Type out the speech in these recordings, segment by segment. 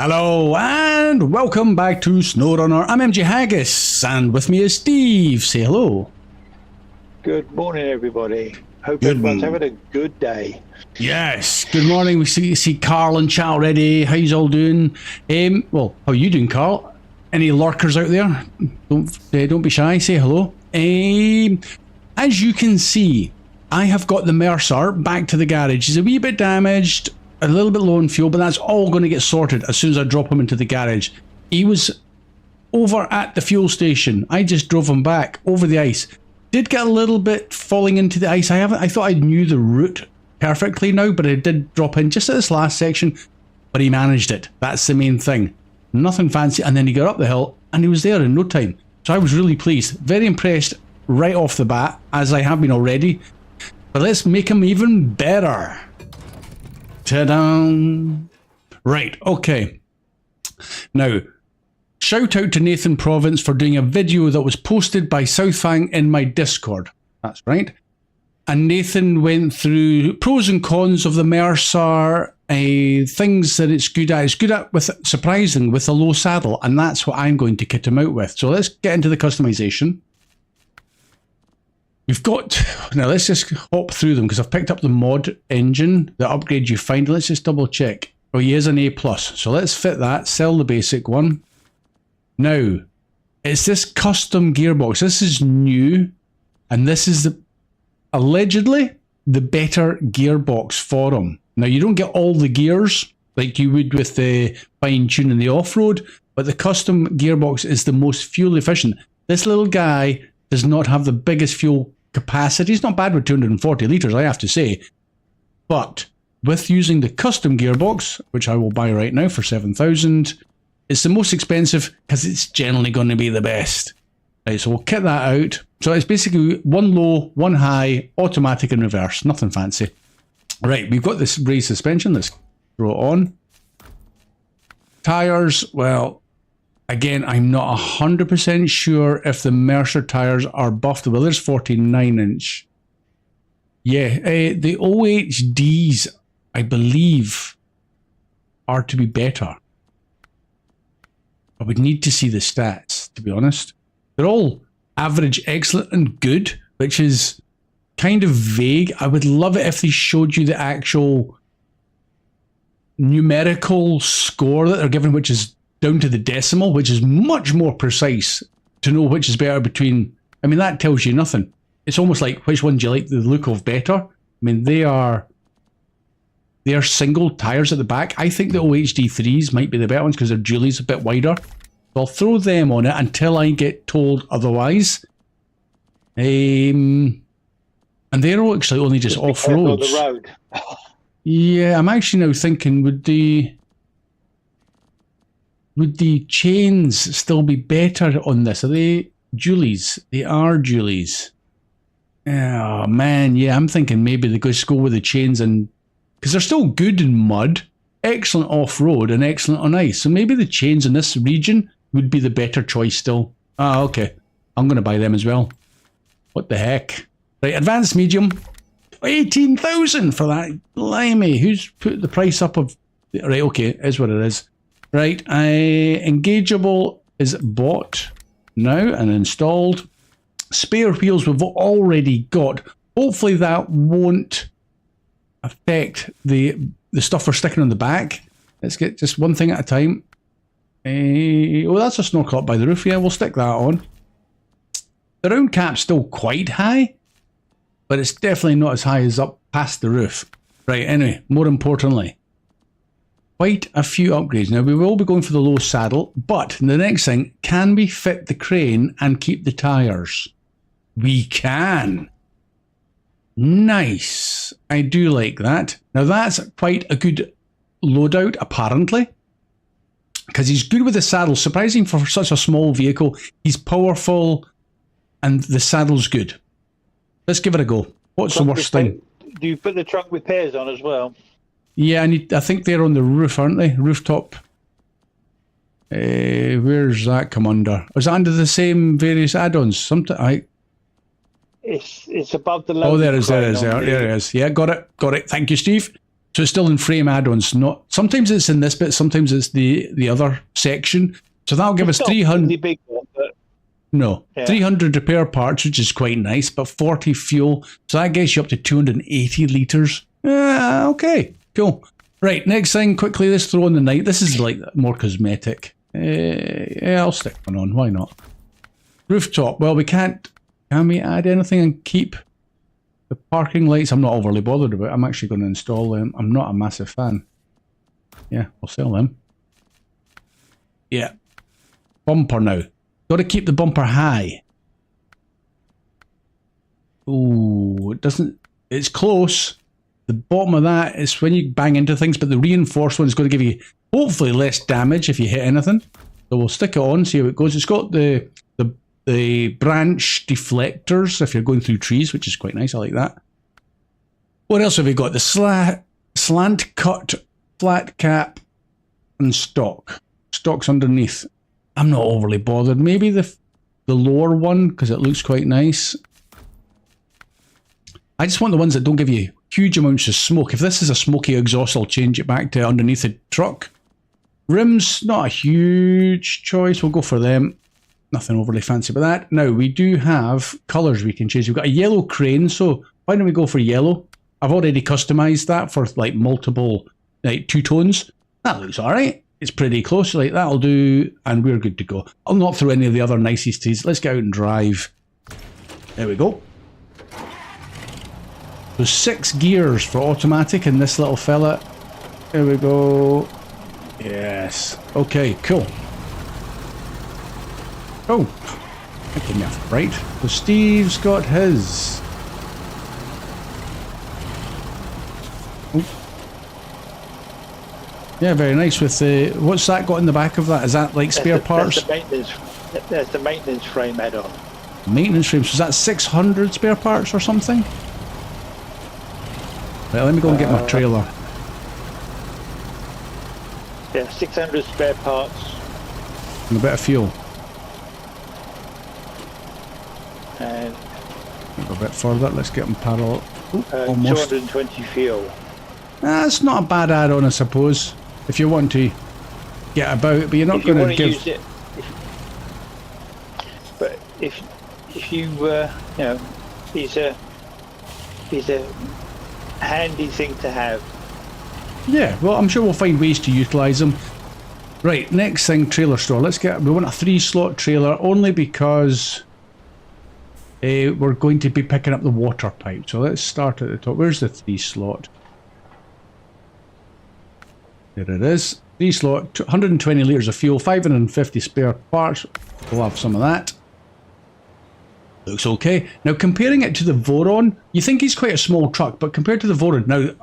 Hello and welcome back to Snowrunner. I'm MJ Haggis and with me is Steve. Say hello. Good morning, everybody. Hope everyone's having a good day. Yes, good morning. We see Carl and chat already. How you all doing? Well, how are you doing, Carl? Any lurkers out there? Don't be shy. Say hello. As you can see, I have got the Mercer back to the garage. He's a wee bit damaged, a little bit low on fuel, but that's all going to get sorted as soon as I drop him into the garage. He was over at the fuel station. I just drove him back over the ice. Did get a little bit falling into the ice. I thought I knew the route perfectly now, but I did drop in just at this last section, but he managed it. That's the main thing. Nothing fancy. And then he got up the hill and he was there in no time. So I was really pleased. Very impressed right off the bat, as I have been already. But let's make him even better. Ta-da! Right, okay. Now, shout out to Nathan Province for doing a video that was posted by Southfang in my Discord. That's right. And Nathan went through pros and cons of the Mercer, things that it's good at. It's good at, with surprising, with a low saddle, and that's what I'm going to kit him out with. So let's get into the customization. We've got, now let's just hop through them because I've picked up the mod engine, the upgrade you find. Let's just double check. Oh, he is an A+. So let's fit that, sell the basic one. Now, it's this custom gearbox. This is new, and this is allegedly the better gearbox for him. Now, you don't get all the gears like you would with the fine-tuning the off-road, but the custom gearbox is the most fuel efficient. This little guy does not have the biggest fuel capacity. It's not bad with 240 litres, I have to say. But with using the custom gearbox, which I will buy right now for 7,000, it's the most expensive because it's generally going to be the best. Right, so we'll kit that out. So it's basically one low, one high, automatic and reverse. Nothing fancy. Right, we've got this raised suspension. Let's throw it on. Tyres, well, again, I'm not 100% sure if the Mercer tyres are buffed. Well, there's 49-inch. Yeah, the OHDs, I believe, are to be better. I would need to see the stats, to be honest. They're all average, excellent, and good, which is kind of vague. I would love it if they showed you the actual numerical score that they're given, which is down to the decimal, which is much more precise to know which is better between. I mean, that tells you nothing. It's almost like which one do you like the look of better. I mean, they are single tires at the back. I think the OHD3s might be the better ones because their dualies a bit wider. So I'll throw them on it until I get told otherwise. And they're actually only just off-roads. The road. Yeah, I'm actually now thinking, would the chains still be better on this? Are they dualies? They are dualies. Oh man, yeah, I'm thinking maybe they just go with the chains, and because they're still good in mud, excellent off-road and excellent on ice. So maybe the chains in this region would be the better choice still. Ah, okay. I'm going to buy them as well. What the heck? Right, advanced medium. 18,000 for that. Blimey, who's put the price up of... Right, okay, it is what it is. Right, engageable is bought now and installed. Spare wheels we've already got. Hopefully that won't affect the stuff we're sticking on the back. Let's get just one thing at a time. Oh, that's a snorkel up by the roof. Yeah, we'll stick that on. The round cap's still quite high, but it's definitely not as high as up past the roof. Right, anyway, more importantly, quite a few upgrades. Now, we will be going for the low saddle, but the next thing, can we fit the crane and keep the tyres? We can. Nice. I do like that. Now, that's quite a good loadout, apparently, because he's good with the saddle. Surprising for such a small vehicle. He's powerful, and the saddle's good. Let's give it a go. What's the worst thing? Do you put the trunk repairs on as well? Yeah, I think they're on the roof, aren't they? Rooftop. Where's that come under? Is that under the same various add-ons? It's above the. Oh, there it is. There it is. Yeah, got it. Thank you, Steve. So it's still in frame add-ons. Not sometimes it's in this bit, sometimes it's the other section. So that'll give us 300. The big one, but No, yeah. 300 repair parts, which is quite nice, but 40 fuel. So that gets you up to 280 litres. Okay, cool. Right, next thing, quickly, let's throw in the night. This is like more cosmetic. Yeah, I'll stick one on. Why not? Rooftop. Well, we can't. Can we add anything and keep the parking lights? I'm not overly bothered about it. I'm actually going to install them. I'm not a massive fan. Yeah, I'll sell them. Yeah. Bumper now. Got to keep the bumper high. Ooh, it doesn't. It's close. The bottom of that is when you bang into things, but the reinforced one is going to give you hopefully less damage if you hit anything. So we'll stick it on, see how it goes. It's got the branch deflectors if you're going through trees, which is quite nice. I like that. What else have we got? The slant cut, flat cap, and stock. Stock's underneath. I'm not overly bothered. Maybe the lower one because it looks quite nice. I just want the ones that don't give you huge amounts of smoke. If this is a smoky exhaust, I'll change it back to underneath the truck. Rims, not a huge choice. We'll go for them. Nothing overly fancy about that. Now, we do have colours we can change. We've got a yellow crane, so why don't we go for yellow? I've already customised that for like multiple, like two tones. That looks alright. It's pretty close, like that'll do, and we're good to go. I'll not throw any of the other niceties. Let's get out and drive. There we go. So 6 gears for automatic in this little fella. There we go. Yes. Okay, cool. Oh, that gave me a fright. So Steve's got his. Oh. Yeah, very nice with the... What's that got in the back of that? Is that like spare parts? That's the maintenance frame add-on. Maintenance frame. So is that 600 spare parts or something? Right, let me go and get my trailer. Yeah, 600 spare parts. And a bit of fuel. And Go a bit further. Let's get them parallel. Ooh, almost. 220 fuel. That's not a bad add-on, I suppose. If you want to get about, but you're not going to give. Use it, but if you you know, it's a handy thing to have. Yeah, well, I'm sure we'll find ways to utilise them. Right, next thing, trailer store. We want a 3-slot trailer only because we're going to be picking up the water pipe. So let's start at the top. Where's the 3-slot? There it is. 3-slot, 120 litres of fuel, 550 spare parts. We'll have some of that. Looks okay. Now, comparing it to the Voron, you think he's quite a small truck, but compared to the Voron, now,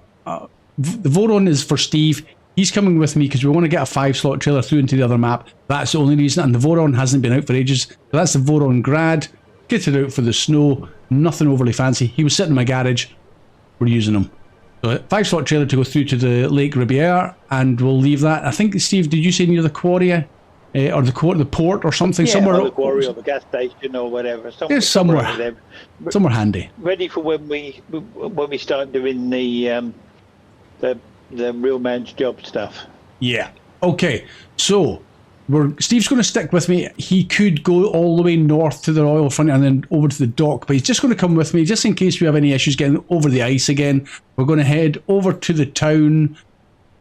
the Voron is for Steve. He's coming with me because we want to get a 5-slot trailer through into the other map. That's the only reason, and the Voron hasn't been out for ages. So that's the Voron Grad. Get it out for the snow. Nothing overly fancy. He was sitting in my garage. We're using him. So a 5-slot trailer to go through to the Lake Riviere, and we'll leave that. I think, Steve, did you say near the quarry? Or the port or something? Yeah, somewhere. Or the quarry or the gas station or whatever. Somewhere handy. Ready for when we start doing the real man's job stuff. Yeah. Okay. So Steve's going to stick with me. He could go all the way north to the oil front and then over to the dock, but he's just going to come with me just in case we have any issues getting over the ice again. We're going to head over to the town,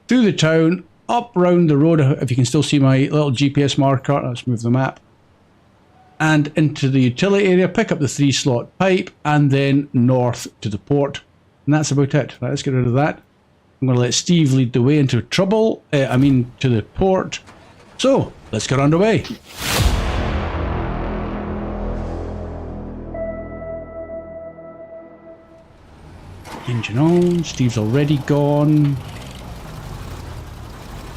through the town, up round the road. If you can still see my little GPS marker, let's move the map, and into the utility area, pick up the 3-slot pipe, and then north to the port. And that's about it. Right, let's get rid of that. I'm going to let Steve lead the way into trouble. To the port. So, let's get underway. Engine on. Steve's already gone.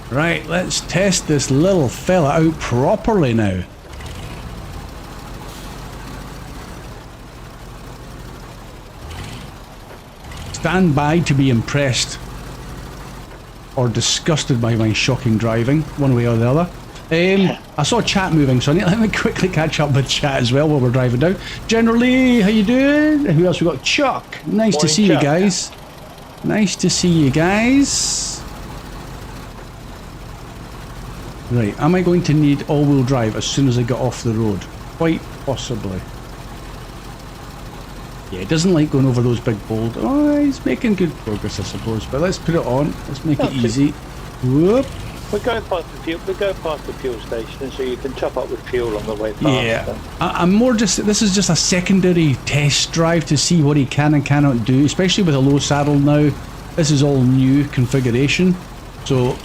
Right, let's test this little fella out properly now. Stand by to be impressed or disgusted by my shocking driving, one way or the other. I saw chat moving, so let me quickly catch up with chat as well while we're driving down. Generally, how you doing? Who else we got? Chuck. Nice to see you guys. Nice to see you guys. Right, am I going to need all-wheel drive as soon as I get off the road? Quite possibly. Yeah, it doesn't like going over those big boulders. Oh, he's making good progress, I suppose. But let's put it on. Let's make it easy. Whoop. We're going past the fuel. We go past the fuel station, so you can top up with fuel on the way past. Yeah, I'm more just. This is just a secondary test drive to see what he can and cannot do, especially with a low saddle now. This is all new configuration. So,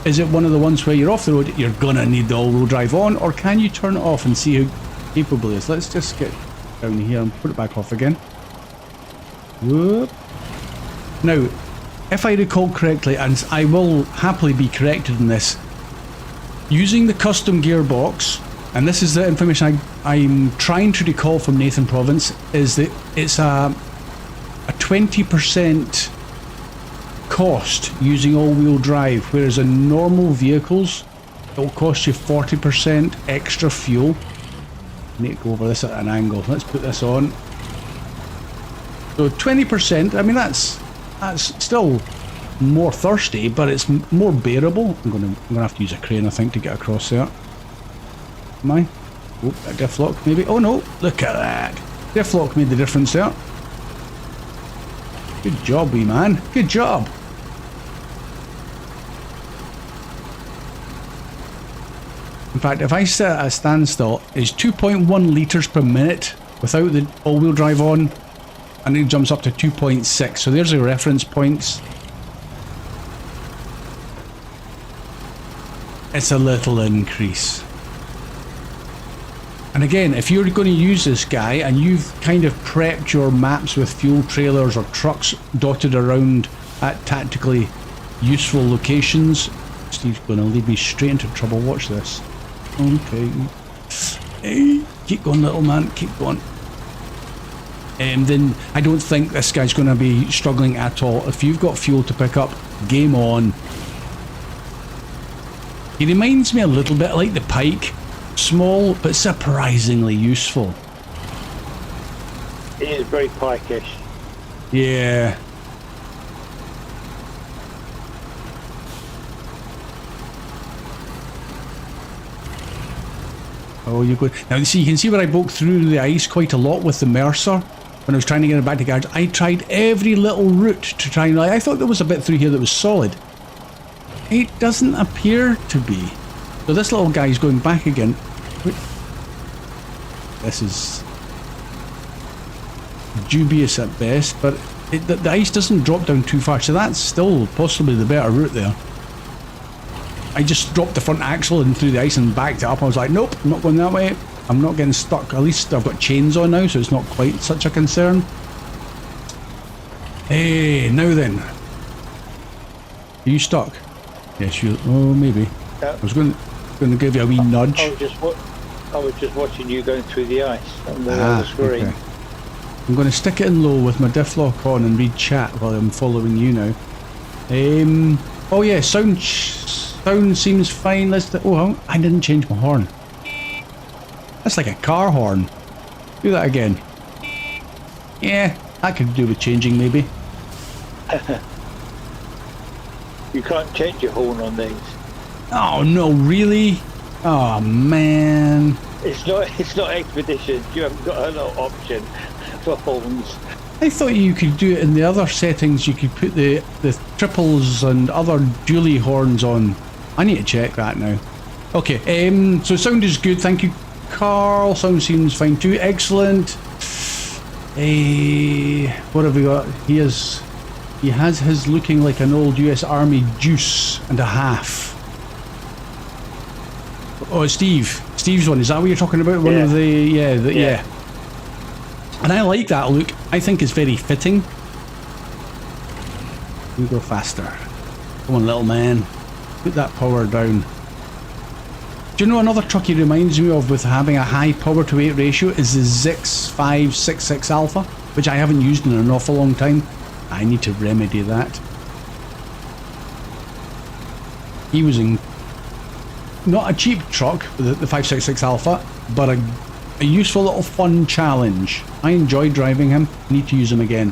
is it one of the ones where you're off the road, you're gonna need the all-wheel drive on, or can you turn it off and see how capable it is? Let's just get down here and put it back off again. Whoop. Now, if I recall correctly, and I will happily be corrected in this, using the custom gearbox, and this is the information I'm trying to recall from Nathan Province, is that it's a 20% cost using all-wheel drive, whereas in normal vehicles it will cost you 40% extra fuel. I need to go over this at an angle. Let's put this on. So 20%, I mean that's still more thirsty, but it's more bearable. I'm gonna have to use a crane, I think, to get across there. Am I? Oh, a diff lock maybe. Oh no, look at that. Diff lock made the difference there. Good job, wee man. Good job. In fact, if I sit at a standstill, it's 2.1 litres per minute without the all-wheel drive on, and it jumps up to 2.6. So there's the reference points. It's a little increase. And again, if you're going to use this guy and you've kind of prepped your maps with fuel trailers or trucks dotted around at tactically useful locations, Steve's going to lead me straight into trouble. Watch this. Okay. Hey, keep going, little man. Keep going. Then I don't think this guy's going to be struggling at all. If you've got fuel to pick up, game on. He reminds me a little bit like the Pike. Small, but surprisingly useful. It is very Pike-ish. Yeah. Oh, you go. Now, you see, you can see where I broke through the ice quite a lot with the Mercer when I was trying to get it back to garage. I tried every little route to try and... I thought there was a bit through here that was solid. It doesn't appear to be. So this little guy's going back again. This is dubious at best, but the ice doesn't drop down too far, so that's still possibly the better route there. I just dropped the front axle and through the ice and backed it up. I was like, nope, I'm not going that way. I'm not getting stuck. At least I've got chains on now, so it's not quite such a concern. Hey, now then. Are you stuck? Yes, you... Oh, maybe. I was going to give you a wee nudge. I was just watching you going through the ice on the screen. Okay. I'm going to stick it in low with my diff lock on and read chat while I'm following you now. Oh yeah, sound seems fine. Oh, I didn't change my horn. That's like a car horn. Do that again. Yeah, that could do with changing maybe. You can't change your horn on these. Oh no, really? Oh man. It's not Expedition. You haven't got an option for horns. I thought you could do it in the other settings. You could put the triples and other dually horns on. I need to check that now. Okay, so sound is good. Thank you, Carl. Sound seems fine too. Excellent. What have we got? He has his looking like an old US Army juice and a half. Oh, Steve's one. Is that what you're talking about? One of the yeah. And I like that look. I think it's very fitting. We go faster. Come on, little man. Put that power down. Do you know another truck he reminds me of with having a high power to weight ratio is the Zix 566 Alpha, which I haven't used in an awful long time. I need to remedy that. He was in not a cheap truck, the 566 Alpha, but a useful little fun challenge. I enjoyed driving him. Need to use him again.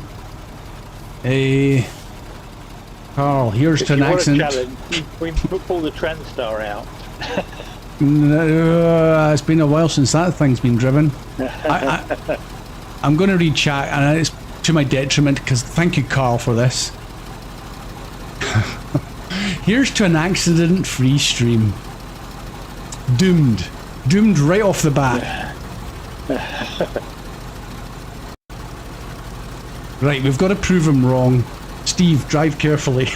Carl, here's If to an you want a accident. challenge, we can pull the TranStar out. It's been a while since that thing's been driven. I'm going to read chat, and it's to my detriment, because thank you, Carl, for this. Here's to an accident-free stream. Doomed. Doomed right off the bat. Right, we've got to prove him wrong. Steve, drive carefully.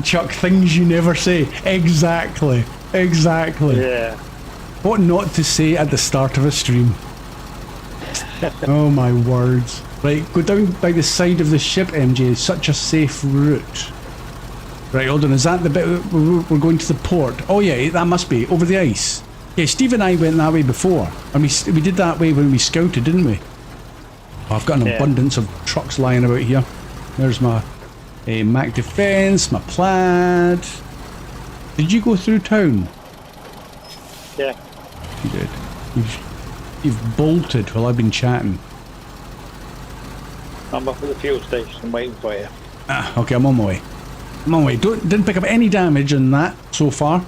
Chuck, things you never say. Exactly. Exactly. Yeah. What not to say at the start of a stream. Oh my words. Right, go down by the side of the ship, MJ. It's such a safe route. Right, hold on. Is that the bit we're going to the port? Oh yeah, that must be. Over the ice. Yeah, Steve and I went that way before. And we did that way when we scouted, didn't we? Oh, I've got an abundance of trucks lying about here. There's my Mac Defense, my plaid. Did you go through town? Yeah. You did. You've bolted while I've been chatting. I'm up at the fuel station waiting for you. Ah, okay, I'm on my way. I'm on my way. Didn't pick up any damage on that so far.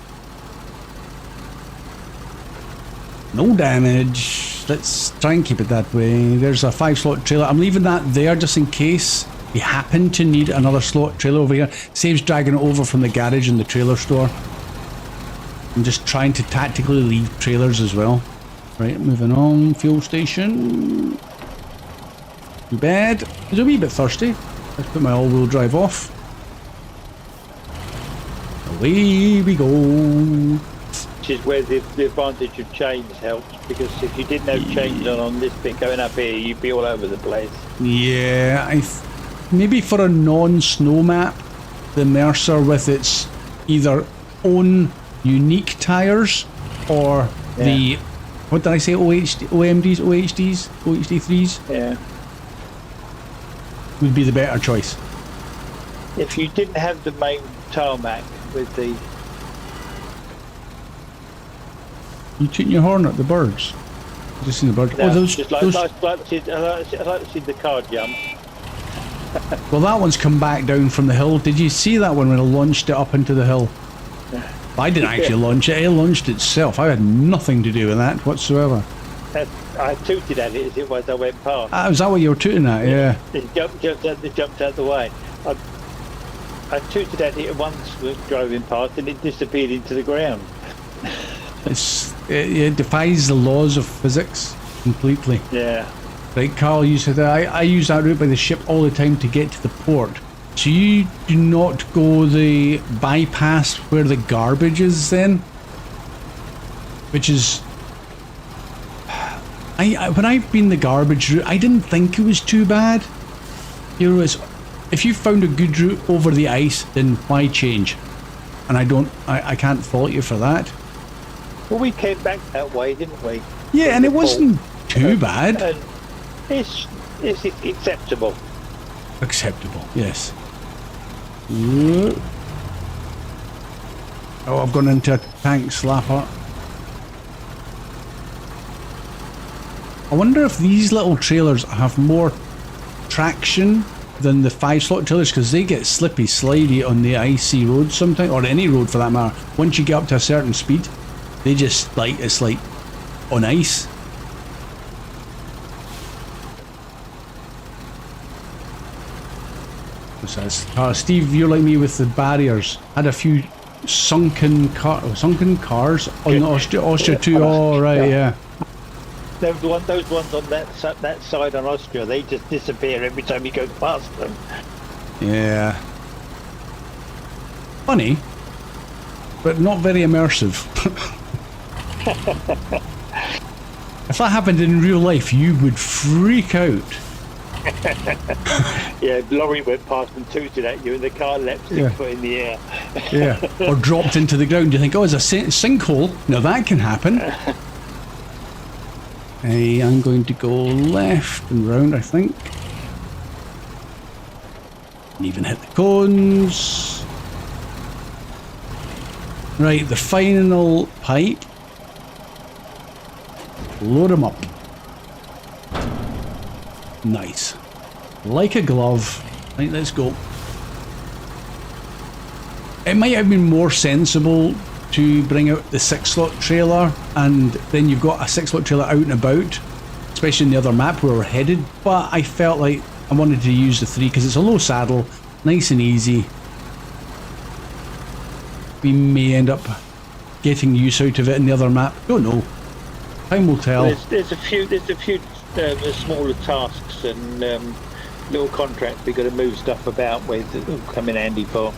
No damage. Let's try and keep it that way. There's a 5-slot trailer. I'm leaving that there just in case we happen to need another slot trailer over here. Saves dragging it over from the garage and the trailer store. I'm just trying to tactically leave trailers as well. Right, moving on. Fuel station. Too bad. It's a wee bit thirsty. Let's put my all-wheel drive off. Away we go. Which is where the advantage of chains helps, because if you didn't have chains on this bit going up here, you'd be all over the place. Yeah, maybe for a non-snow map, the Mercer with its either own unique tyres or the, what did I say, OMDs, OHDs, OHD3s? Yeah. Would be the better choice. If you didn't have the main tarmac with the... You tooting your horn at the birds? Just seen the birds. No, Oh, those. just like to see the car jump. Well, that one's come back down from the hill. Did you see that one when I launched it up into the hill? I didn't actually launch it. It launched itself. I had nothing to do with that whatsoever. I tooted at it as it was I went past. Was that what you were tooting at? Yeah. It jumped out the way. I tooted at it once driving past, and it disappeared into the ground. It defies the laws of physics completely. Yeah. Right, Carl, you said I use that route by the ship all the time to get to the port. So you do not go the bypass where the garbage is then? Which is... when I've been the garbage route, I didn't think it was too bad. You know, if you found a good route over the ice, then why change? And I can't fault you for that. Well, we came back that way, didn't we? Yeah, and it wasn't too bad. And it's acceptable. Acceptable, yes. Oh, I've gone into a tank slapper. I wonder if these little trailers have more traction than the 5-slot trailers, because they get slippy slidey on the icy road sometimes, or any road for that matter. Once you get up to a certain speed, they just it's like on ice. Steve, you're like me with the barriers. Had a few sunken cars on the Austria 2. Oh, right, yeah. Those ones on that side on Austria, they just disappear every time you go past them. Yeah. Funny, but not very immersive. If that happened in real life, you would freak out. Yeah, lorry went past and tooted at you, and the car leapt 6 foot in the air. Yeah, or dropped into the ground. You think, oh, it's a sinkhole. Now that can happen. Hey, I'm going to go left and round, I think. And even hit the cones. Right, the final pipe. Load them up. Nice. like a glove. Right, let's go. It might have been more sensible to bring out the 6-slot trailer, and then you've got a 6-slot trailer out and about, especially in the other map where we're headed, but I felt like I wanted to use the 3 because it's a low saddle, nice and easy. We may end up getting use out of it in the other map, don't know. Time will tell. There's a few smaller tasks and little contracts we got to move stuff about with that will come in handy for.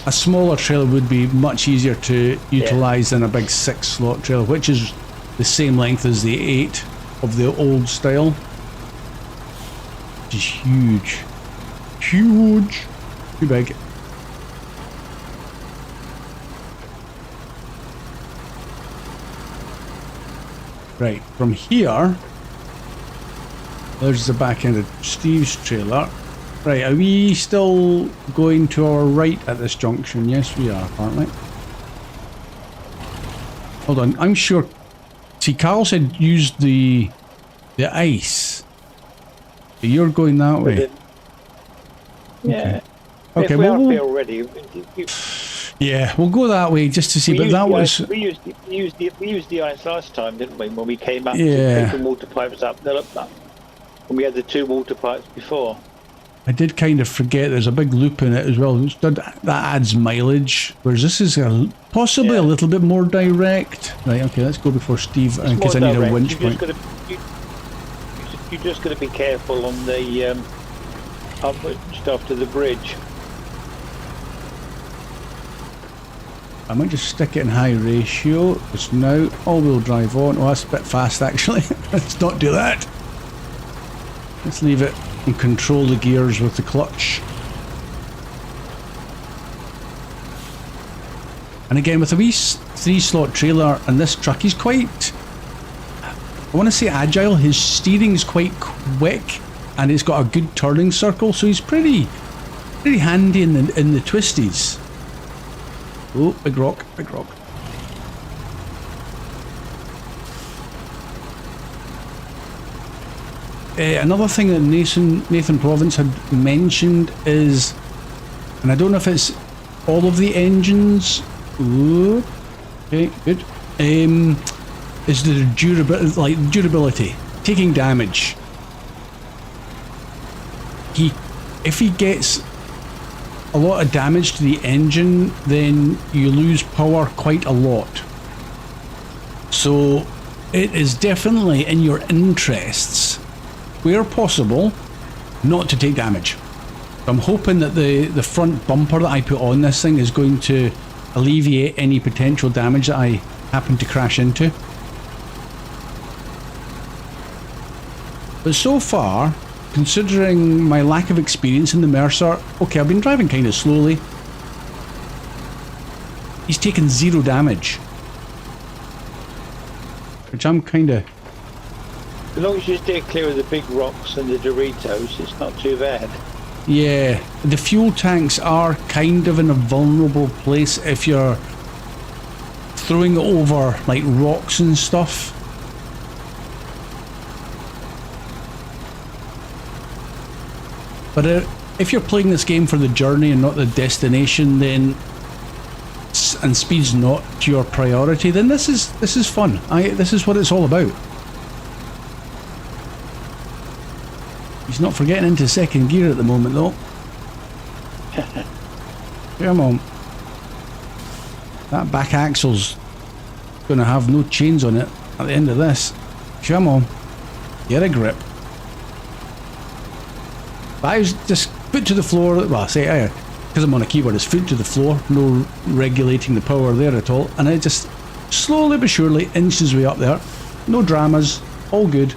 A smaller trailer would be much easier to utilise than a big 6-slot trailer, which is the same length as the 8 of the old style. Which is huge. Huge. Too big. Right, from here, there's the back end of Steve's trailer. Right, are we still going to our right at this junction? Yes, we are, aren't we? Hold on, I'm sure. See, Carl said use the ice. But you're going that way. Yeah. Okay, if we're up here already. Yeah, we'll go that way just to see. But that was we used the ice last time, didn't we? When we came up yeah. to pick the water pipes up. When we had the 2 water pipes before. I did kind of forget there's a big loop in it as well. That adds mileage, whereas this is possibly a little bit more direct. Right, okay, let's go before Steve, because I need a winch point. You just got to be careful on the up just after the bridge. I might just stick it in high ratio. It's now all-wheel drive on. Oh, that's a bit fast actually. Let's not do that. Let's leave it and control the gears with the clutch. And again, with a wee 3-slot trailer and this truck, he's quite, I want to say agile. His steering's quite quick and he's got a good turning circle, so he's pretty handy in the twisties. Oh, big rock, big rock. Another thing that Nathan Province had mentioned is, and I don't know if it's all of the engines. Ooh, okay, good. Is the durability, taking damage. If he gets a lot of damage to the engine, then you lose power quite a lot. So it is definitely in your interests, where possible, not to take damage. I'm hoping that the front bumper that I put on this thing is going to alleviate any potential damage that I happen to crash into. But so far, considering my lack of experience in the Mercer, okay, I've been driving kind of slowly. He's taken 0 damage, which I'm kind of... As long as you stay clear of the big rocks and the Doritos, it's not too bad. Yeah, the fuel tanks are kind of in a vulnerable place if you're throwing over like rocks and stuff. But if you're playing this game for the journey and not the destination, then and speed's not your priority, then this is fun. This is what it's all about. He's not forgetting into 2nd gear at the moment though. Come on. That back axle's going to have no chains on it at the end of this. Come on. Get a grip. But I was just foot to the floor. Well, I say, because I'm on a keyboard, it's foot to the floor. No regulating the power there at all. And it just slowly but surely inched his way up there. No dramas. All good.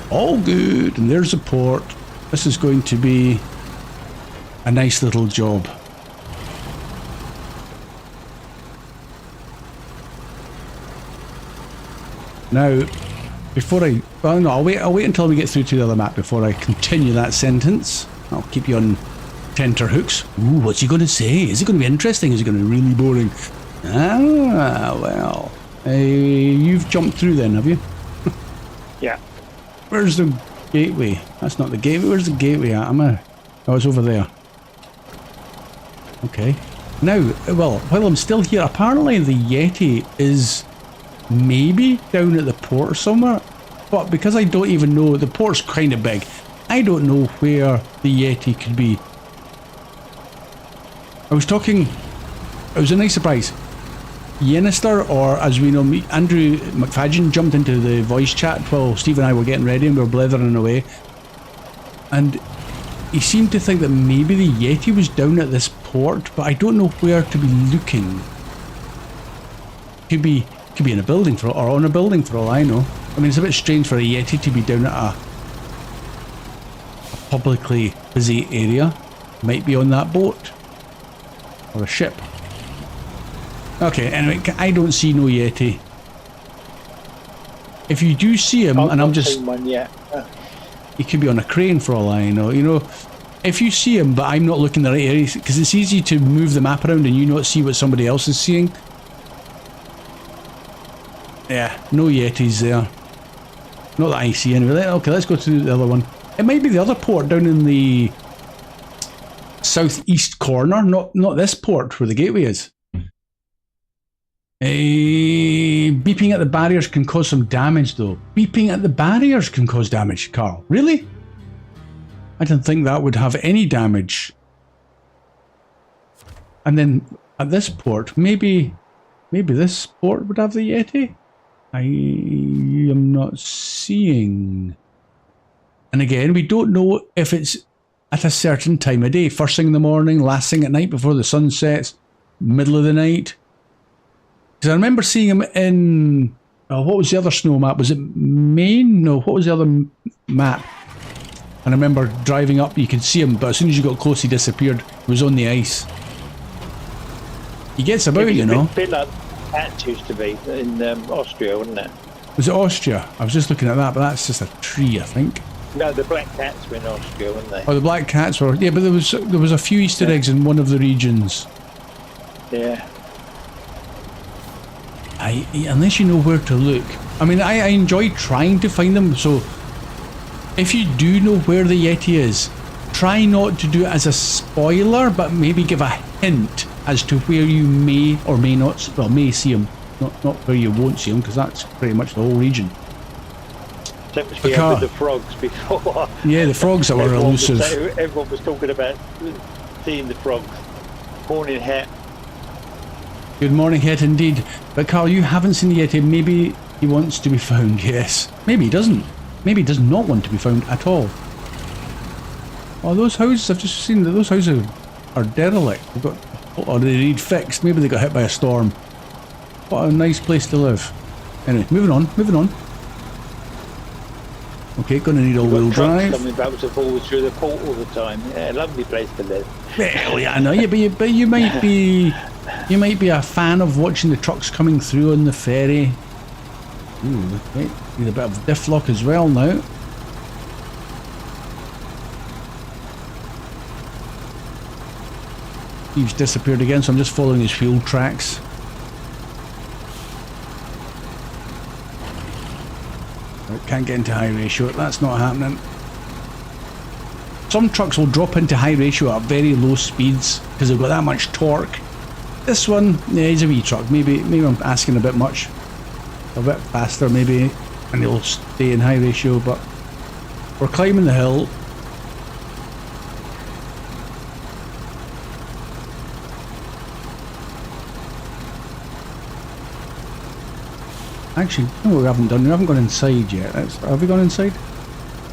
All good. And there's the port. This is going to be a nice little job. Now, before well, no, I'll wait until we get through to the other map before I continue that sentence. I'll keep you on tenterhooks. Ooh, what's he going to say? Is it going to be interesting? Is it going to be really boring? Ah, well. You've jumped through then, have you? Yeah. Where's the Gateway. That's not the gateway. Where's the gateway at? Oh, it's over there. Okay. Now, well, while I'm still here, apparently the Yeti is maybe down at the port somewhere. But because I don't even know, the port's kind of big. I don't know where the Yeti could be. I was talking, it was a nice surprise. Yenister, or as we know, Andrew McFadgen jumped into the voice chat while Steve and I were getting ready and we were blethering away. And he seemed to think that maybe the Yeti was down at this port, but I don't know where to be looking. Could be in a building or on a building for all I know. I mean, it's a bit strange for a Yeti to be down at a publicly busy area. Might be on that boat. Or a ship. Okay, anyway, I don't see no Yeti. If you do see him, and I'm just... one yet. He could be on a crane for all I know. You know, if you see him, but I'm not looking the right area, because it's easy to move the map around and you not see what somebody else is seeing. Yeah, no Yetis there. Not that I see anyway. Okay, let's go to the other one. It might be the other port down in the southeast corner, not this port where the gateway is. Beeping at the barriers can cause some damage though. Beeping at the barriers can cause damage, Carl. Really? I didn't think that would have any damage. And then at this port, maybe this port would have the Yeti? I am not seeing. And again, we don't know if it's at a certain time of day. First thing in the morning, last thing at night before the sun sets, middle of the night. Because I remember seeing him in... what was the other snow map? Was it Maine? No, what was the other map? And I remember driving up, you could see him, but as soon as you got close, he disappeared. He was on the ice. He gets about, you know. A bit like that used to be in Austria, wasn't it? Was it Austria? I was just looking at that, but that's just a tree, I think. No, the black cats were in Austria, weren't they? Oh, the black cats were... Yeah, but there was a few Easter eggs in one of the regions. Yeah. Unless you know where to look. I mean, I enjoy trying to find them, so if you do know where the Yeti is, try not to do it as a spoiler, but maybe give a hint as to where you may or may not, well, may see him. Not where you won't see him, because that's pretty much the whole region. That must be with the frogs before. Yeah, the frogs that were elusive. Everyone was talking about seeing the frogs. Morning, Het. Good morning, Het, indeed. But Carl, you haven't seen the Yeti. Maybe he wants to be found, yes. Maybe he doesn't. Maybe he does not want to be found at all. Oh, those houses, I've just seen that those houses are derelict. They've got, or they need fixed. Maybe they got hit by a storm. What a nice place to live. Anyway, moving on. Okay, gonna need all-wheel drive. Coming backwards and forwards through the port all the time. Yeah, lovely place to live. Well, yeah, I know. Yeah, but you might be a fan of watching the trucks coming through on the ferry. Ooh, okay. Need a bit of diff lock as well now. He's disappeared again, so I'm just following his fuel tracks. Can't get into high ratio. That's not happening. Some trucks will drop into high ratio at very low speeds because they've got that much torque. This one, yeah, he's a wee truck. Maybe I'm asking a bit much. A bit faster maybe, and he'll stay in high ratio, but we're climbing the hill. Actually, no, we haven't done. We haven't gone inside yet. Have we gone inside?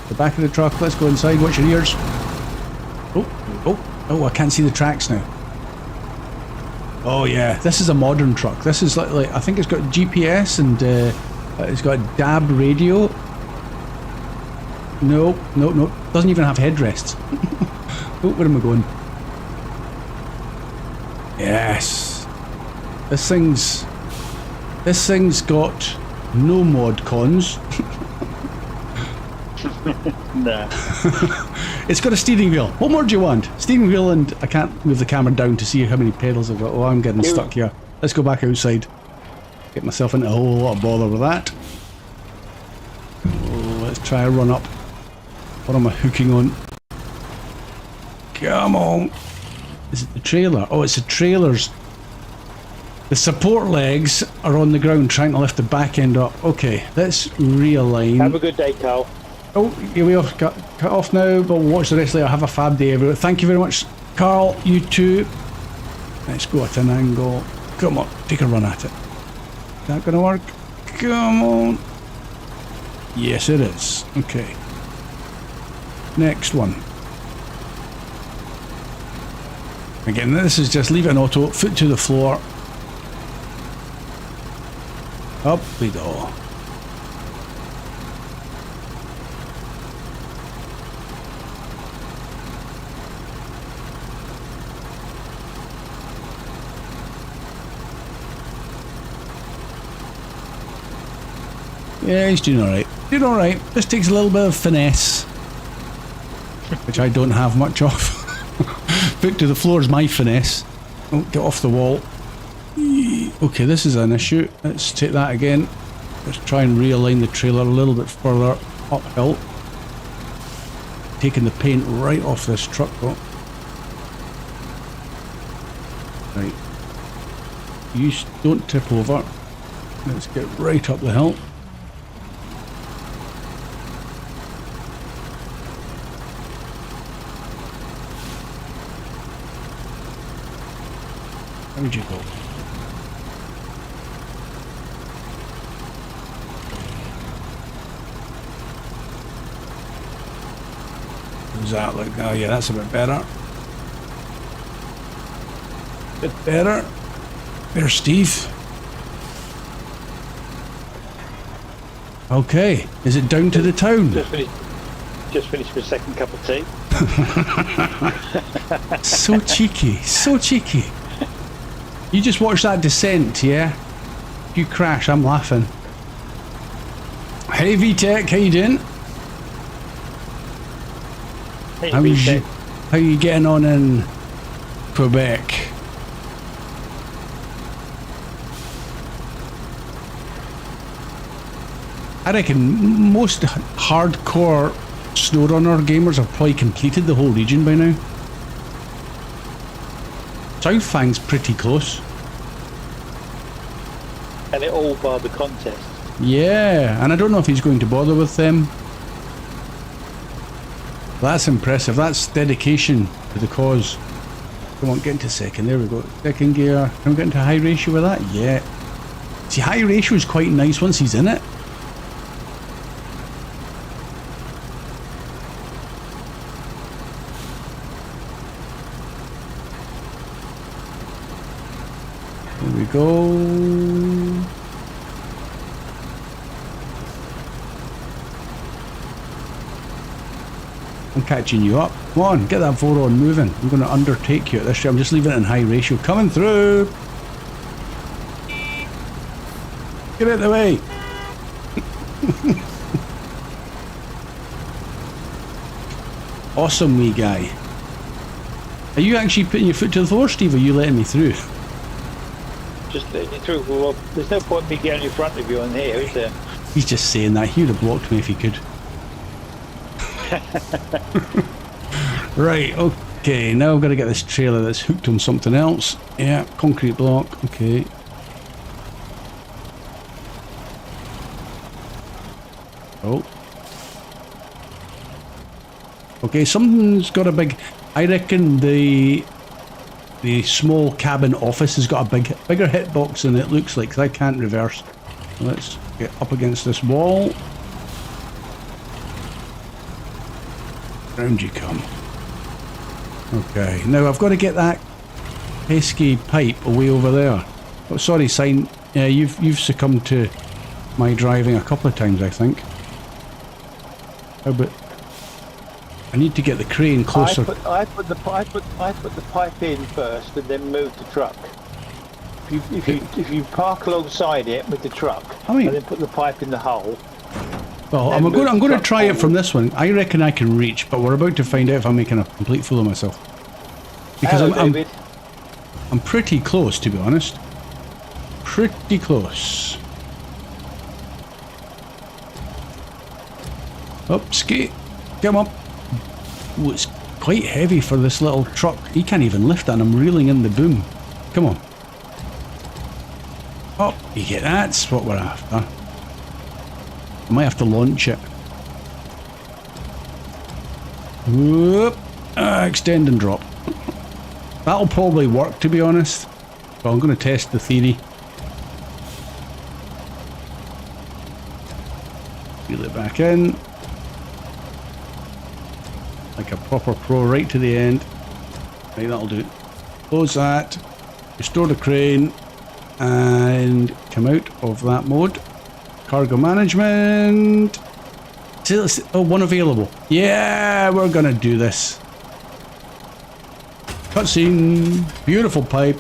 The back of the truck. Let's go inside. Watch your ears. Oh! I can't see the tracks now. Oh yeah, this is a modern truck. This is like I think it's got GPS and it's got a DAB radio. Nope. Doesn't even have headrests. Oh, where am I going? Yes. This thing's got no mod cons. Nah. It's got a steering wheel. What more do you want? Steering wheel, and I can't move the camera down to see how many pedals I've got. Oh, I'm getting stuck here. Let's go back outside. Get myself into a whole lot of bother with that. Oh, let's try a run up. What am I hooking on? Come on. Is it the trailer? Oh, it's the trailers. The support legs are on the ground trying to lift the back end up. Okay, let's realign. Have a good day, Carl. Oh, here we are. Cut off now, but we'll watch the rest later. Have a fab day, everyone. Thank you very much, Carl. You too. Let's go at an angle. Come on, take a run at it. Is that going to work? Come on. Yes, it is. Okay. Next one. Again, this is just leave it in auto, foot to the floor. Up we go. Yeah, he's doing alright. Doing alright. Just takes a little bit of finesse. Which I don't have much of. Foot to the floor is my finesse. Oh, get off the wall. Okay, this is an issue. Let's take that again. Let's try and realign the trailer a little bit further uphill. Taking the paint right off this truck though. Right. You don't tip over. Let's get right up the hill. How'd you go? Does that look? Oh yeah, that's a bit better. Bit better. There's Steve. Okay, is it down to the town? Just finished my second cup of tea. So cheeky, so cheeky. You just watch that descent, yeah? If you crash, I'm laughing. Hey VTech, how you doing? Hey, How you getting on in Quebec? I reckon most hardcore Snowrunner gamers have probably completed the whole region by now. Southfang's pretty close. And it all bar the contest. Yeah, and I don't know if he's going to bother with them. That's impressive. That's dedication to the cause. Come on, get into second. There we go. Second gear. Can we get into high ratio with that? Yeah. See, high ratio is quite nice once he's in it. There we go. I'm catching you up. Come on, get that Voron moving. I'm going to undertake you at this rate. I'm just leaving it in high ratio. Coming through. Get out of the way. Awesome wee guy. Are you actually putting your foot to the floor, Steve, or are you letting me through? Just letting you through. Well, there's no point in me getting in front of you on here, is there? He's just saying that. He would have blocked me if he could. Right, okay, now I've got to get this trailer that's hooked on something else. Yeah, concrete block, okay. Oh. Okay, something's got a big... I reckon the small cabin office has got a bigger hitbox than it looks like, because I can't reverse. Let's get up against this wall. Round you come. Okay, now I've got to get that pesky pipe away over there. Oh, sorry, Sign. Yeah, you've succumbed to my driving a couple of times, I think. How about... I need to get the crane closer. I put the pipe in first and then move the truck. If you park alongside it with the truck, and then put the pipe in the hole. Well, I'm going to try it from this one. I reckon I can reach, but we're about to find out if I'm making a complete fool of myself. Because I'm pretty close, to be honest. Pretty close. Up, skate. Come on. Oh, it's quite heavy for this little truck. He can't even lift that and I'm reeling in the boom. Come on. Oh, you get that's what we're after. I might have to launch it. Whoop. Extend and drop. That'll probably work, to be honest. But I'm going to test the theory. Reel it back in. Like a proper pro, right to the end. Right, that'll do it. Close that. Restore the crane. And come out of that mode. Cargo management. Oh, one available. Yeah, we're going to do this. Cutscene. Beautiful pipe.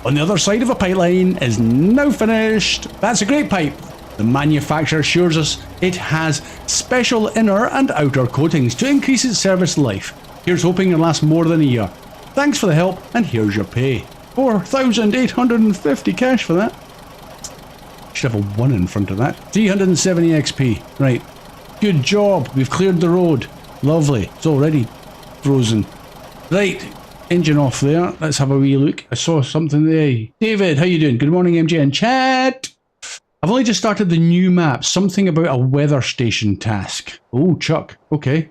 On the other side of a pipeline is now finished. That's a great pipe. The manufacturer assures us it has special inner and outer coatings to increase its service life. Here's hoping it lasts more than a year. Thanks for the help, and here's your pay. 4,850 cash for that. Should have a 1 in front of that. 370 XP. Right. Good job. We've cleared the road. Lovely. It's already frozen. Right. Engine off there. Let's have a wee look. I saw something there. David, how you doing? Good morning, MJ and chat. I've only just started the new map. Something about a weather station task. Oh, Chuck. Okay.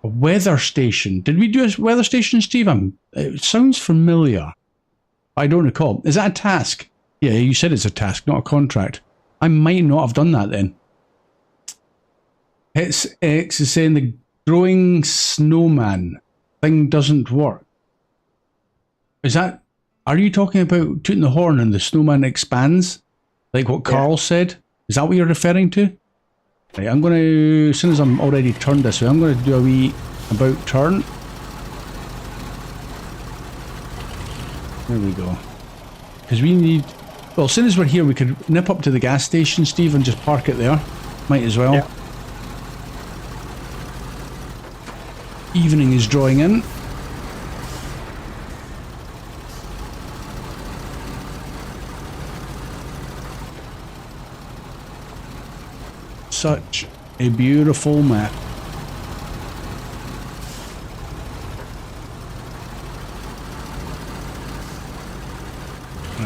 A weather station. Did we do a weather station, Steve? It sounds familiar. I don't recall. Is that a task? Yeah, you said it's a task, not a contract. I might not have done that then. Hits X is saying the growing snowman thing doesn't work. Is that... Are you talking about tooting the horn and the snowman expands? Like what Carl said? Is that what you're referring to? Right, I'm going to... As soon as I'm already turned this way, I'm going to do a wee about turn. There we go. Because we need... Well, as soon as we're here, we could nip up to the gas station, Steve, and just park it there. Might as well. Yeah. Evening is drawing in. Such a beautiful map.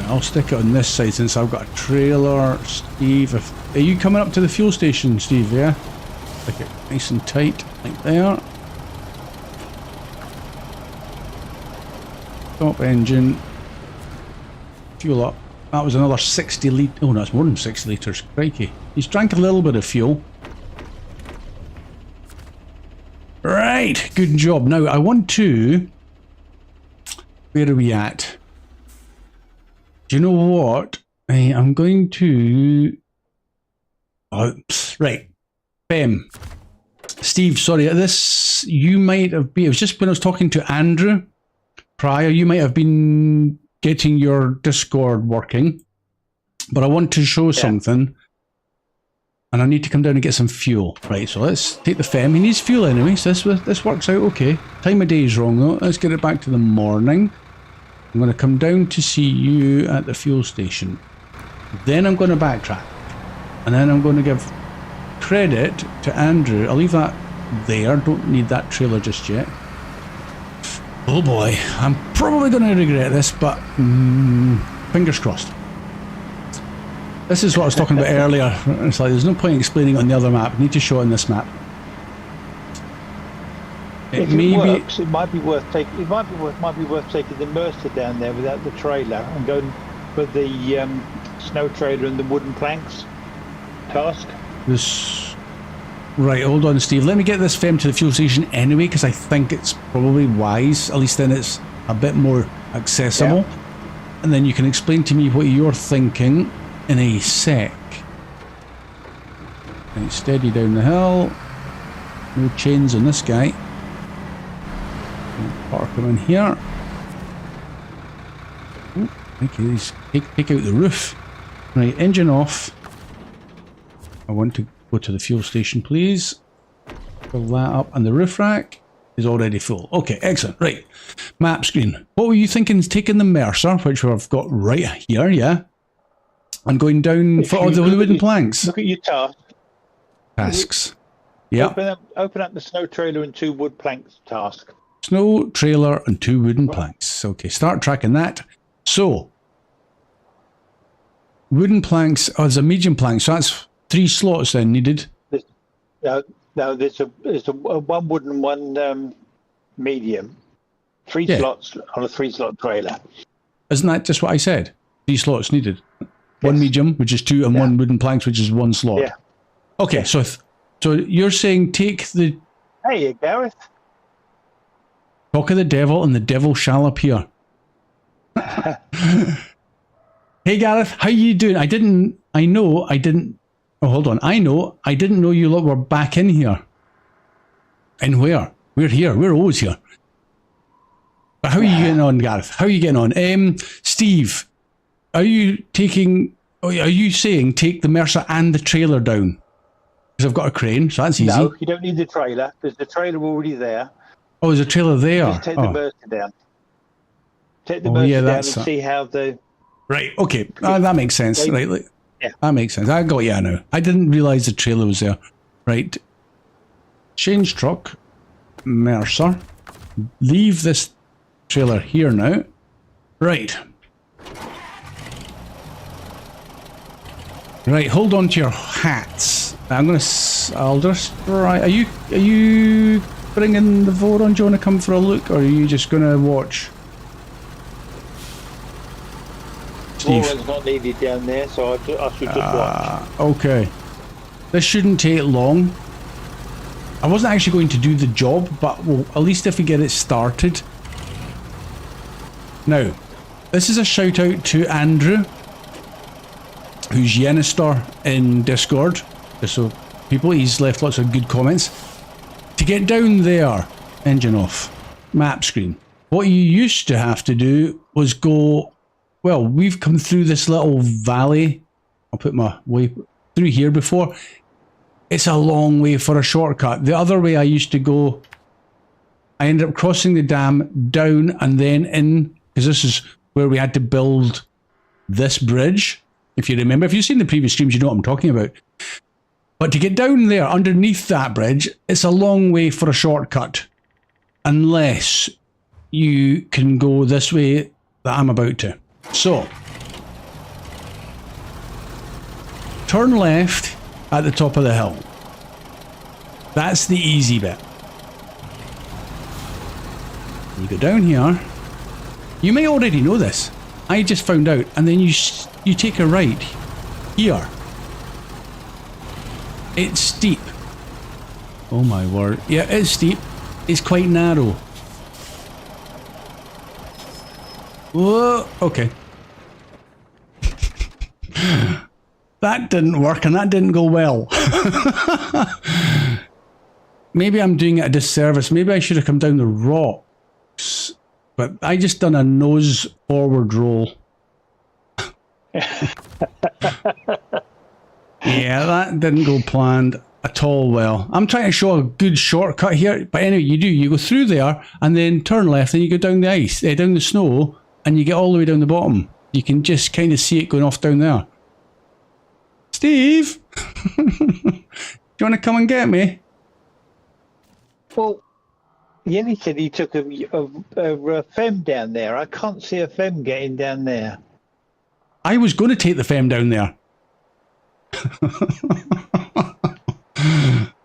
I'll stick it on this side since I've got a trailer. Steve, are you coming up to the fuel station, Steve? Yeah? Stick it nice and tight, like there. Top engine. Fuel up. That was another 60 litre. Oh, no, it's more than 6 litres. Crikey. He's drank a little bit of fuel. Right, good job. Now, I want to... Where are we at? Do you know what? I'm going to... Oh, right. Bem. Steve, sorry, this... You might have been... It was just when I was talking to Andrew prior, you might have been getting your Discord working. But I want to show something. And I need to come down and get some fuel. Right, so let's take the Fem. He needs fuel anyway, so this works out okay. Time of day is wrong though. Let's get it back to the morning. I'm going to come down to see you at the fuel station. Then I'm going to backtrack. And then I'm going to give credit to Andrew. I'll leave that there. Don't need that trailer just yet. Oh boy. I'm probably going to regret this, but fingers crossed. This is what I was talking about earlier. It's like there's no point explaining it on the other map. I need to show it on this map. If it works, it might be worth taking. It might be worth taking the Mercer down there without the trailer and going for the snow trailer and the wooden planks task. This right. Hold on, Steve. Let me get this Fem to the fuel station anyway, because I think it's probably wise. At least then it's a bit more accessible, and then you can explain to me what you're thinking in a sec. Right, steady down the hill. No chains on this guy. Park him in here. Oh, okay, let's take out the roof. Right, engine off. I want to go to the fuel station, please. Fill that up, and the roof rack is already full. Okay, excellent. Right, map screen. What were you thinking? Taking the Mercer, which we've got right here, yeah, and going down for all the wooden planks. Look at your task. Tasks. Yeah. Open up the snow trailer and 2 wood planks task. Snow trailer and 2 wooden planks. Okay, start tracking that. So, wooden planks, oh, there's a medium plank, so that's 3 slots then needed. No, there's a 1 wooden, 1 medium. 3 slots on a 3-slot trailer. Isn't that just what I said? 3 slots needed. 1 medium, which is 2, and 1 wooden planks, which is 1 slot. Yeah. Okay, so you're saying take the... Hey, Gareth. Talk of the devil, and the devil shall appear. Hey, Gareth, how you doing? I didn't know you lot were back in here. And where? We're here. We're always here. But how are you getting on, Gareth? How are you getting on? Steve, are you saying take the Mercer and the trailer down? Because I've got a crane, so that's easy. No, you don't need the trailer. There's the trailer already there. Oh, there's a trailer there. Just take the Mercer down. Take the Mercer down and see how the... Right, okay. That makes sense. Yeah. That makes sense. I got you now. I didn't realise the trailer was there. Right. Change truck. Mercer. Leave this trailer here now. Right. Right, hold on to your hats. I'll just... Right, are you bringing the Voron? Do you want to come for a look, or are you just going to watch? Voron's not needed down there, so I should just watch. Okay. This shouldn't take long. I wasn't actually going to do the job, but well, at least if we get it started. Now, this is a shout out to Andrew, who's Yennister in Discord. Just so people, he's left lots of good comments. To get down there, engine off, map screen. What you used to have to do was go, well, we've come through this little valley. I'll put my way through here before. It's a long way for a shortcut. The other way I used to go, I ended up crossing the dam down and then in, because this is where we had to build this bridge. If you remember, if you've seen the previous streams, you know what I'm talking about. But to get down there underneath that bridge, it's a long way for a shortcut. Unless you can go this way that I'm about to. So, turn left at the top of the hill. That's the easy bit. You go down here. You may already know this. I just found out. And then you take a right here. It's steep. Oh my word. Yeah, it's steep. It's quite narrow. Whoa, okay. That didn't work and that didn't go well. Maybe I'm doing it a disservice. Maybe I should have come down the rocks. But I just done a nose forward roll. Yeah, that didn't go planned at all well. I'm trying to show a good shortcut here, but anyway, you go through there and then turn left and you go down the ice, down the snow, and you get all the way down the bottom. You can just kind of see it going off down there. Steve, do you want to come and get me? Well, Yenny said he took a fem down there. I can't see a fem getting down there. I was going to take the fem down there.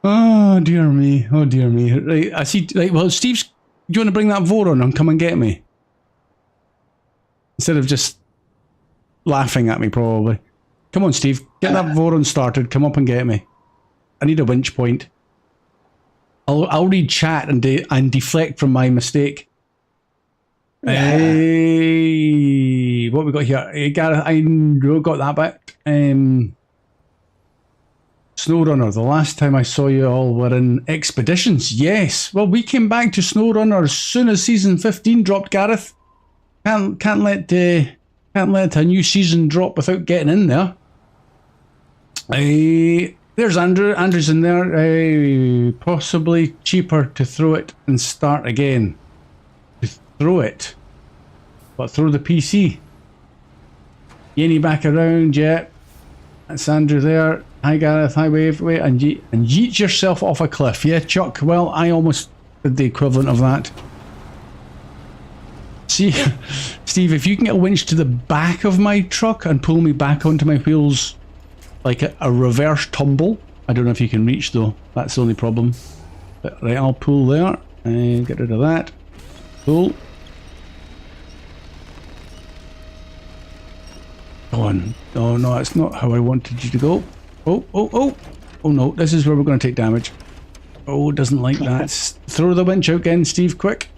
Oh dear me, oh dear me. Right, I see. Right, well, Steve's. Do you want to bring that Voron and come and get me? Instead of just laughing at me, probably. Come on, Steve, get that Voron started. Come up and get me. I need a winch point. I'll read chat and deflect from my mistake. Yeah. Hey, what we got here? Hey, Gareth, I got that back. Snowrunner, the last time I saw you all were in expeditions. Yes, well, we came back to Snowrunner as soon as season 15 dropped, Gareth. Can't let a new season drop without getting in there. There's Andrew. Andrew's in there. Possibly cheaper to throw it and start again. To throw it, but throw the PC. Yenny back around, yeah. That's Andrew there. Hi Gareth, hi Wave, wait, and yeet yourself off a cliff. Yeah, Chuck, well, I almost did the equivalent of that. See, Steve, if you can get a winch to the back of my truck and pull me back onto my wheels like a reverse tumble. I don't know if you can reach though, that's the only problem. But right, I'll pull there and get rid of that. Pull. Go on. Oh no, that's not how I wanted you to go. Oh, oh, oh. Oh no, this is where we're going to take damage. Oh, doesn't like that. Throw the winch out again, Steve, quick.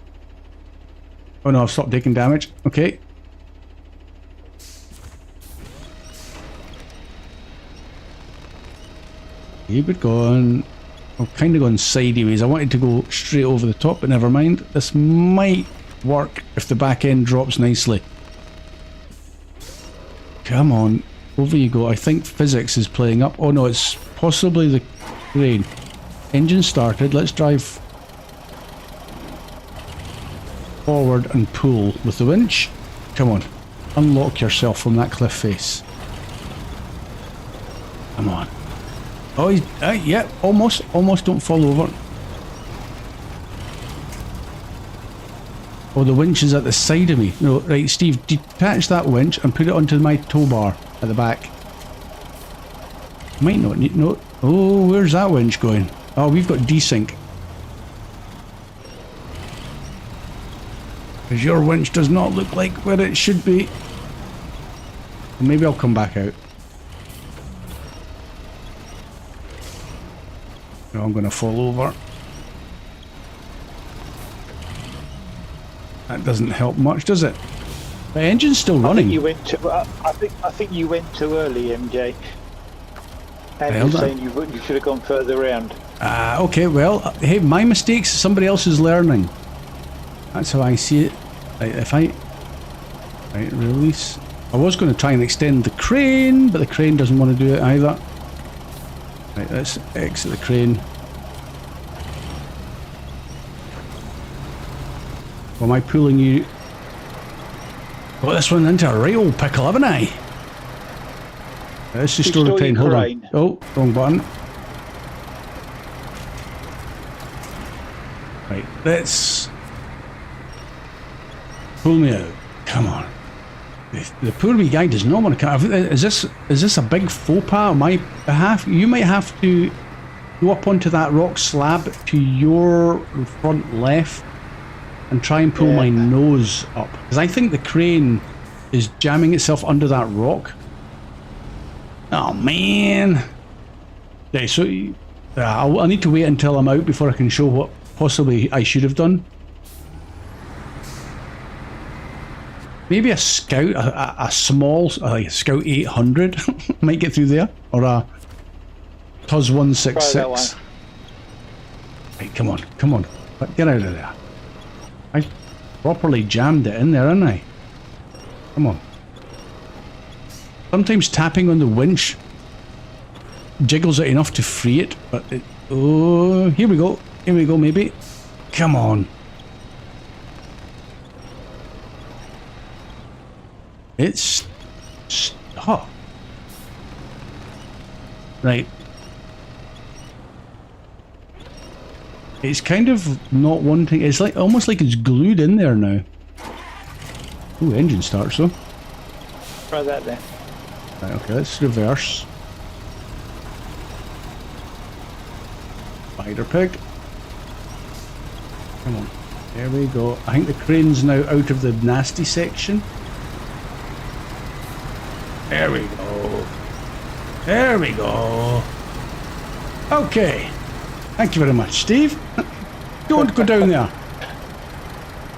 Oh no, I've stopped taking damage. Okay. Keep it going. I've kind of gone sideways. I wanted to go straight over the top, but never mind. This might work if the back end drops nicely. Come on. Over you go. I think physics is playing up. Oh no, it's possibly the crane. Engine started. Let's drive forward and pull with the winch. Come on. Unlock yourself from that cliff face. Come on. Oh, he's... yeah, almost. Almost don't fall over. Oh, the winch is at the side of me. No, right, Steve, detach that winch and put it onto my tow bar at the back. Might not need... No. Oh, where's that winch going? Oh, we've got desync. Because your winch does not look like where it should be. Maybe I'll come back out. No, I'm going to fall over. That doesn't help much, does it? The engine's still running. I think you went too early, MJ. And you're saying you should have gone further around. Okay, well, hey, my mistakes, somebody else is learning. That's how I see it. Right, if I... Right, release. I was going to try and extend the crane, but the crane doesn't want to do it either. Right, let's exit the crane. Or am I pulling you? Got this one into a right old pickle, haven't I? Let's just store the crane. Hold on. Oh, wrong button. Right, let's pull me out. Come on. The poor wee guy does not want to come. Is this a big faux pas on my behalf? You might have to go up onto that rock slab to your front left and try and pull my nose up, because I think the crane is jamming itself under that rock. Oh man. Okay, so I'll need to wait until I'm out before I can show what possibly I should have done. Maybe a scout, a small, like a Scout 800 might get through there, or a TUS 166. Right, come on, get out of there. I properly jammed it in there, haven't I? Come on. Sometimes tapping on the winch jiggles it enough to free it, but it... Oh, here we go, maybe. Come on. It's stuck. Right. It's kind of not wanting... It's like almost like it's glued in there now. Ooh, engine starts though. Try that then. Right, okay, let's reverse. Spider pig. Come on. There we go. I think the crane's now out of the nasty section. There we go. There we go. Okay. Thank you very much, Steve. Don't go down there.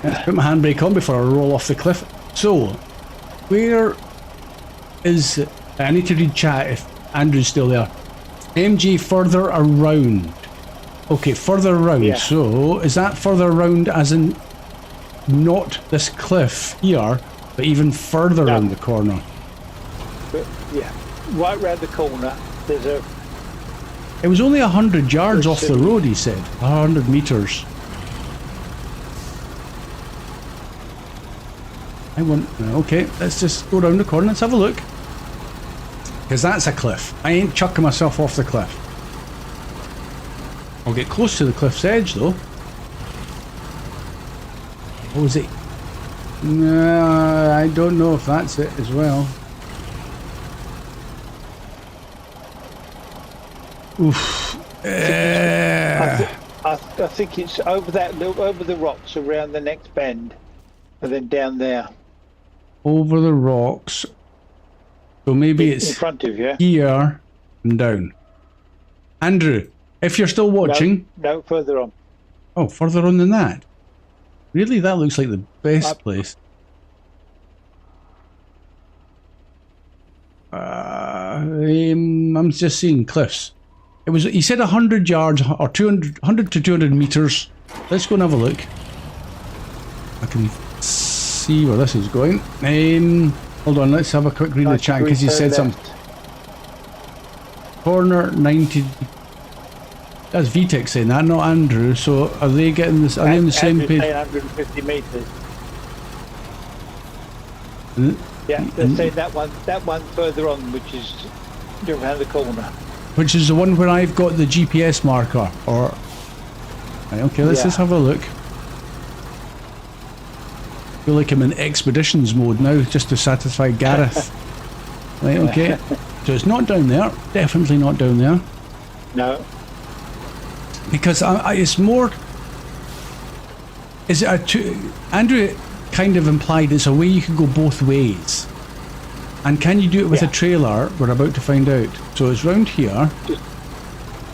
Let's put my handbrake on before I roll off the cliff. So, where is... I need to read chat if Andrew's still there. MG further around. Okay, further around. Yeah. So, is that further around as in not this cliff here, but even further around the corner? But, yeah, right round the corner, there's a... It was only 100 yards off the road, he said. 100 meters. I want... Okay, let's just go around the corner. Let's have a look. Because that's a cliff. I ain't chucking myself off the cliff. I'll get close to the cliff's edge though. What was it? No, I don't know if that's it as well. Oof. I think it's over the rocks around the next bend, and then down there. Over the rocks. So maybe it's in front of you. Here and down. Andrew, if you're still watching. No, further on. Oh, further on than that. Really, that looks like the best place. I'm just seeing cliffs. It was. He said 100 yards or 100 to 200 meters. Let's go and have a look. I can see where this is going. Hold on, let's have a quick read of the chat because he said something. Corner 90. That's VTech saying that, not Andrew. So are they getting this? Are they on the same page? 150 meters. Yeah, they're saying that one further on, which is around the corner. Which is the one where I've got the GPS marker, or... Right, okay, let's just have a look. I feel like I'm in expeditions mode now, just to satisfy Gareth. Right, okay. So it's not down there. Definitely not down there. No. Because it's more... Is it Andrew kind of implied it's a way you can go both ways. And can you do it with a trailer? We're about to find out. So it's round here.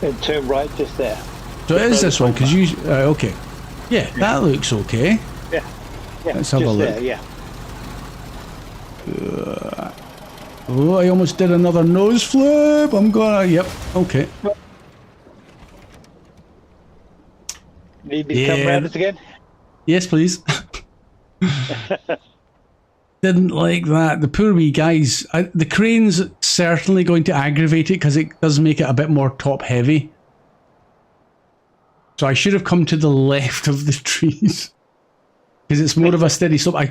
And turn right just there. So it is this one, because you... okay. Yeah, that looks okay. Yeah. Let's have a look. There, yeah. Oh, I almost did another nose flip. I'm gonna... Yep, okay. Need me to come round us again? Yes, please. Didn't like that. The poor wee guys. The crane's certainly going to aggravate it because it does make it a bit more top heavy. So I should have come to the left of the trees because it's more of a steady slope. I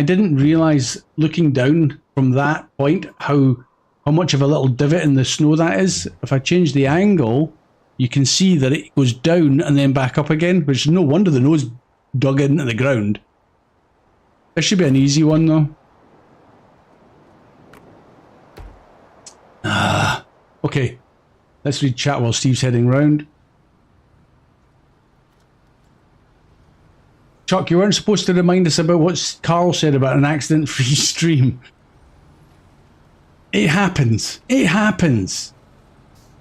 didn't realize looking down from that point how much of a little divot in the snow that is. If I change the angle, you can see that it goes down and then back up again, which is no wonder the nose dug into the ground. This should be an easy one though. Okay. Let's read chat while Steve's heading round. Chuck, you weren't supposed to remind us about what Carl said about an accident-free stream. It happens. It happens.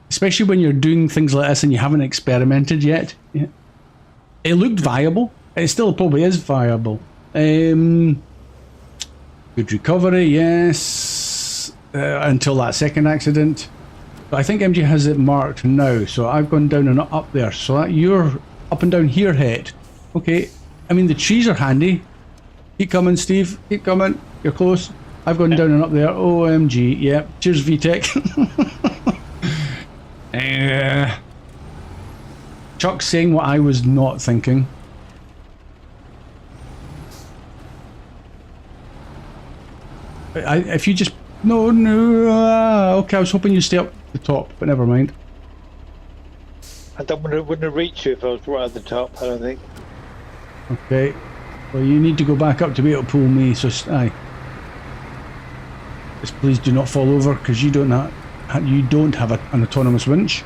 Especially when you're doing things like this and you haven't experimented yet. Yeah. It looked viable. It still probably is viable. Good recovery, yes. Until that second accident. But I think MG has it marked now, so I've gone down and not up there. So that you're up and down here, head. Okay. I mean, the trees are handy. Keep coming, Steve. Keep coming. You're close. I've gone down and up there. OMG. Yeah. Cheers, VTech. Chuck's saying what I was not thinking. If you just... No. Okay, I was hoping you'd stay up the top, but never mind. I wouldn't have reached you if I was right at the top, I don't think. Okay. Well, you need to go back up to be able to pull me, so... Aye. Just please do not fall over, because you don't have an autonomous winch.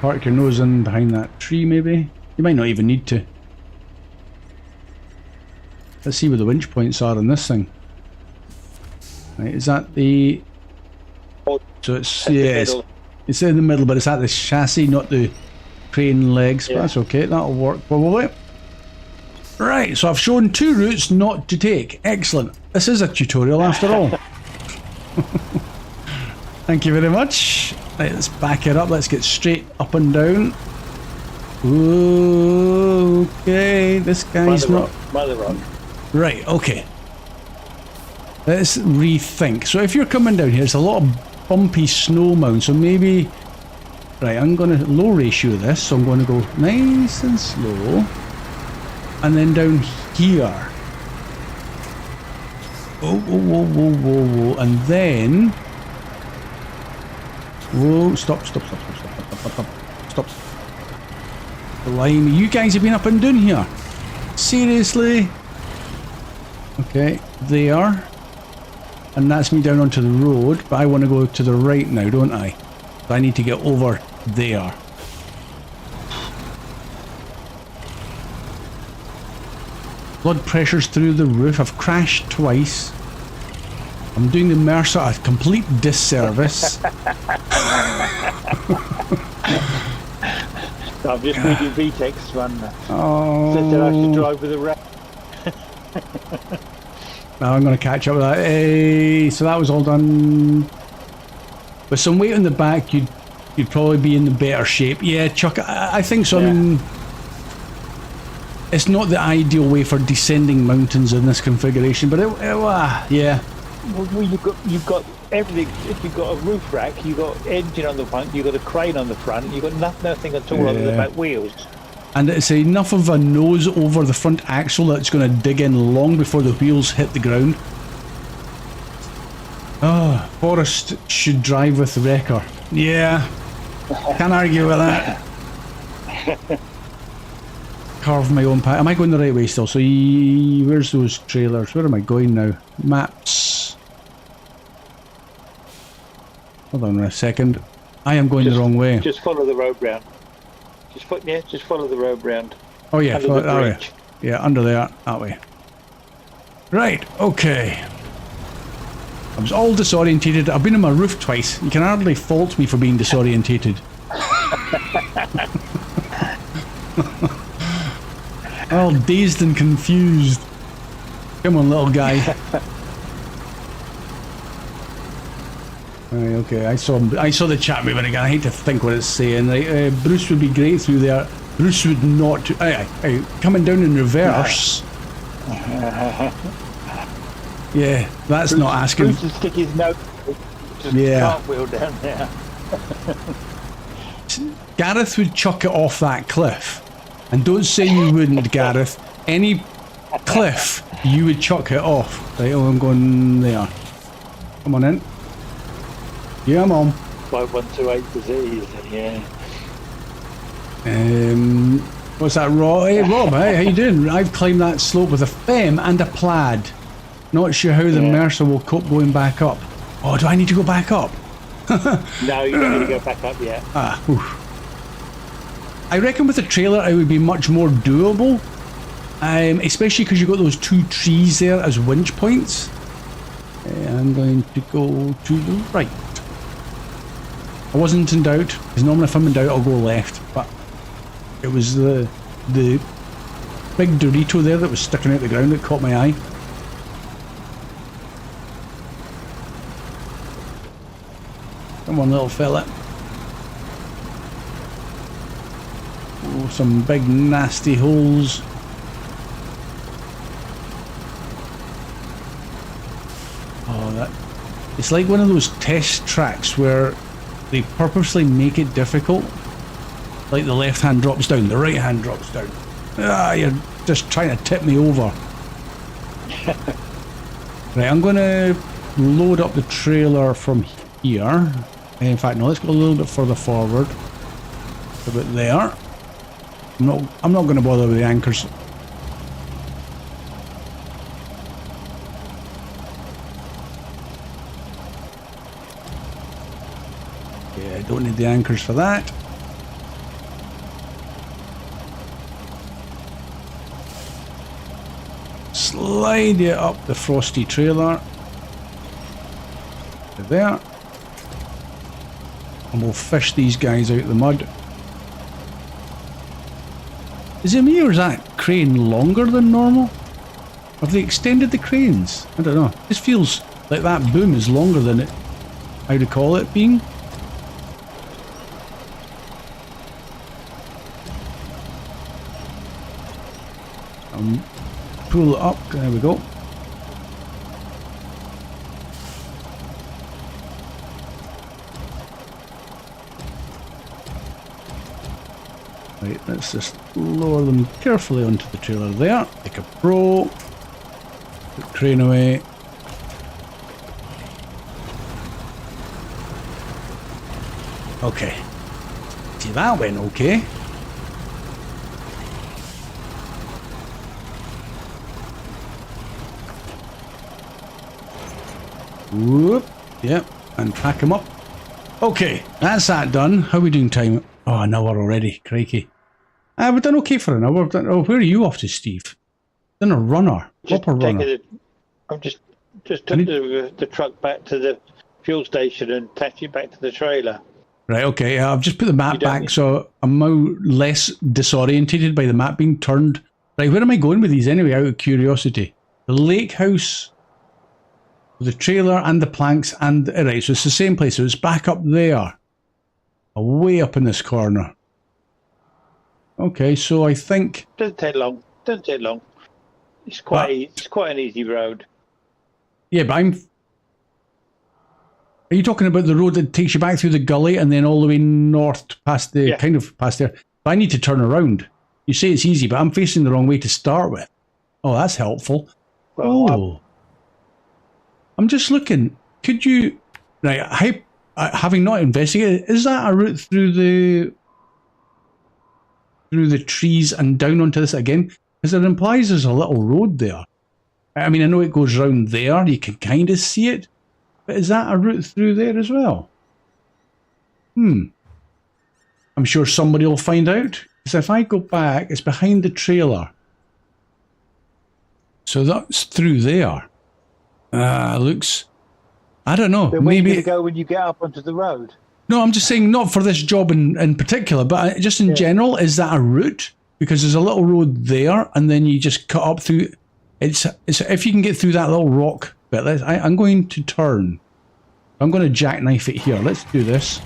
Park your nose in behind that tree, maybe. You might not even need to. Let's see where the winch points are on this thing. Right, is that the... So it's... Yeah, it's in the middle, but it's at the chassis, not the crane legs. But that's okay, that'll work probably. Right, so I've shown 2 routes not to take. Excellent. This is a tutorial after all. Thank you very much. Right, let's back it up. Let's get straight up and down. Ooh, okay, this guy's not... Mother rock. Right, okay. Let's rethink. So if you're coming down here, it's a lot of bumpy snow mound, so maybe Right, I'm going to low ratio this, so I'm going to go nice and slow. And then down here. Whoa, whoa, whoa, whoa, whoa, whoa. And then... Whoa, stop. Blimey, you guys have been up and down here. Seriously? Okay, there. And that's me down onto the road, but I want to go to the right now, don't I? So I need to get over there. Blood pressure's through the roof. I've crashed twice. I'm doing the Mercer a complete disservice. I've just reading VTEX one. Oh. Said that I should drive with a wreck. Now I'm going to catch up with that. Hey, so that was all done. With some weight on the back, you'd probably be in the better shape. Yeah, Chuck, I think so. Yeah. I mean, it's not the ideal way for descending mountains in this configuration, but yeah. Well, you've got everything. If you've got a roof rack, you've got engine on the front, you've got a crane on the front, you've got nothing at all other than back wheels. And it's enough of a nose over the front axle that's going to dig in long before the wheels hit the ground. Oh, Forrest should drive with the wrecker. Yeah, can't argue with that. Carve my own path. Am I going the right way still? So where's those trailers? Where am I going now? Maps. Hold on a second. I am going the wrong way. Just follow the road round. Just follow the road round. Oh yeah, follow that way. Yeah, under there, that way. Right, okay. I was all disorientated. I've been on my roof twice. You can hardly fault me for being disorientated. All dazed and confused. Come on, little guy. Right, okay, I saw the chat moving again. I hate to think what it's saying. Right, Bruce would be great through there. Bruce would not. Coming down in reverse. Yeah, that's Bruce, not asking. Bruce would stick his nose. Just cartwheel down there. Gareth would chuck it off that cliff. And don't say you wouldn't, Gareth. Any cliff, you would chuck it off. Right, I'm going there. Come on in. Yeah, I'm on. 5128 disease, yeah. What's that, Rob? Hey, Rob, hey, how you doing? I've climbed that slope with a FEM and a plaid. Not sure how the Mercer will cope going back up. Oh, do I need to go back up? No, you don't need to go back up yet. I reckon with a trailer it would be much more doable, especially because you've got those two trees there as winch points. I'm going to go to the right. I wasn't in doubt, because normally if I'm in doubt I'll go left, but it was the big Dorito there that was sticking out the ground that caught my eye. Come on, little fella. Oh, some big nasty holes. Oh, it's like one of those test tracks where they purposely make it difficult. Like the left hand drops down, the right hand drops down. You're just trying to tip me over. Right, I'm going to load up the trailer from here. In fact, no, let's go a little bit further forward. About there. I'm not going to bother with the anchors. Yeah, don't need the anchors for that. Slide it up the frosty trailer. To there. And we'll fish these guys out of the mud. Is it me or is that crane longer than normal? Have they extended the cranes? I don't know. This feels like that boom is longer than it I recall it being. Pull it up. There we go. Right, let's just lower them carefully onto the trailer there. Like a pro. Put crane away. Okay. See, that went okay. Whoop. Yep. And track him up. Okay. That's that done. How are we doing time? Oh, an hour already. Crikey. We've done okay for an hour. Oh, where are you off to, Steve? Done a runner. Proper runner. I'm just took the truck back to the fuel station and attached it back to the trailer. Right, okay. I've just put the map back, so I'm now less disorientated by the map being turned. Right, where am I going with these anyway, out of curiosity? The lake house, the trailer and the planks, and... Right, so it's the same place. So it's back up there. Way up in this corner. Okay, so I think... Doesn't take long. Doesn't take long. It's quite an easy road. Yeah, but I'm... Are you talking about the road that takes you back through the gully and then all the way north past the... kind of past there? But I need to turn around. You say it's easy, but I'm facing the wrong way to start with. Oh, that's helpful. Well, I'm just looking. Could you... Right, having not investigated, is that a route through the trees and down onto this again? Because it implies there's a little road there. I mean, I know it goes round there. You can kind of see it. But is that a route through there as well? I'm sure somebody will find out. Because if I go back, it's behind the trailer. So that's through there. Looks... I don't know. Then where are you going to go when you get up onto the road? No, I'm just saying not for this job in particular, but just in general, is that a route? Because there's a little road there, and then you just cut up through... It's if you can get through that little rock bit. I'm going to turn. I'm going to jackknife it here. Let's do this.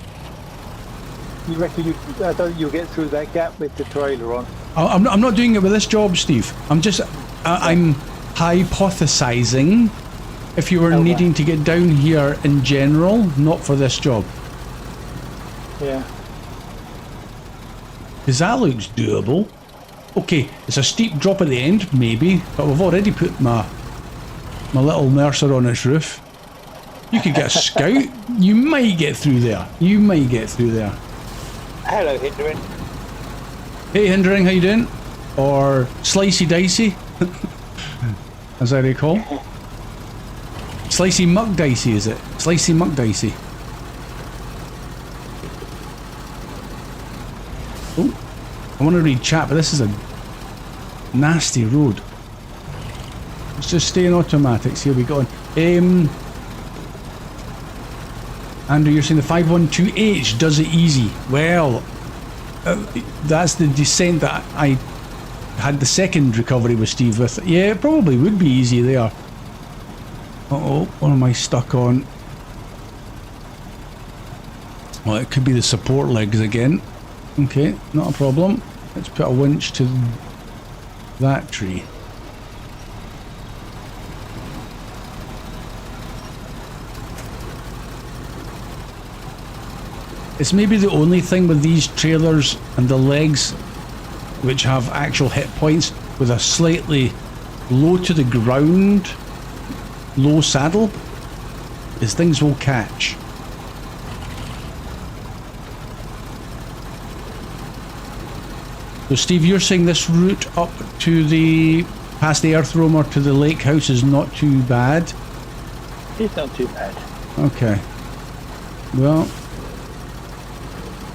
You reckon I don't think you'll get through that gap with the trailer on? I'm not doing it with this job, Steve. I'm just... I'm hypothesizing if you were needing to get down here in general, not for this job. Yeah. Because that looks doable. Okay, it's a steep drop at the end, maybe, but we've already put my little Mercer on its roof. You could get a scout. You might get through there. You might get through there. Hello, Hindering. Hey, Hindering, how you doing? Or Slicey Dicey, as I recall. Slicey Muck Dicey, is it? Slicey Muck Dicey. Oh, I want to read chat, but this is a nasty road. Let's just stay in automatics. Here we go. Andrew, you're saying the 512H does it easy. Well, that's the descent that I had the second recovery with Steve with. Yeah, it probably would be easy there. Uh-oh, what am I stuck on? Well, it could be the support legs again. Okay, not a problem. Let's put a winch to that tree. It's maybe the only thing with these trailers and the legs which have actual hit points with a slightly low to the ground, low saddle, is things will catch. So Steve, you're saying this route up to the past the earth roamer to the lake house is not too bad? It's not too bad. Okay. Well,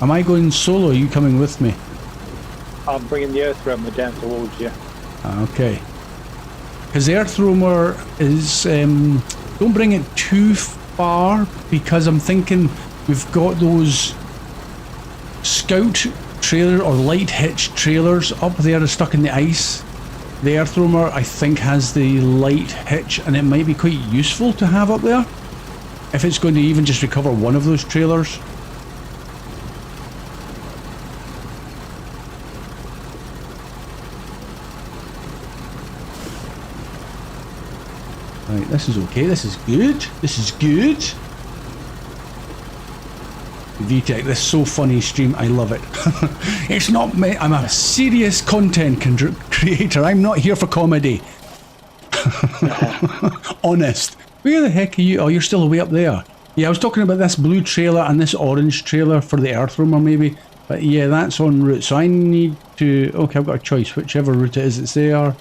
am I going solo? Are you coming with me? I'm bringing the earth roamer down towards you. Okay. Because the earth roamer is... don't bring it too far, because I'm thinking we've got those scout trailer or light hitch trailers up there stuck in the ice. The earth roamer, I think, has the light hitch, and it might be quite useful to have up there if it's going to even just recover one of those trailers. Right, this is okay, this is good, this is good. VTech, this is so funny stream, I love it. It's not me, I'm a serious content creator, I'm not here for comedy. Honest. Where the heck are you? Oh, you're still way up there. Yeah, I was talking about this blue trailer and this orange trailer for the Earth Roamer maybe. But yeah, that's en route, so I need to... Okay, I've got a choice, whichever route it is, it's there. And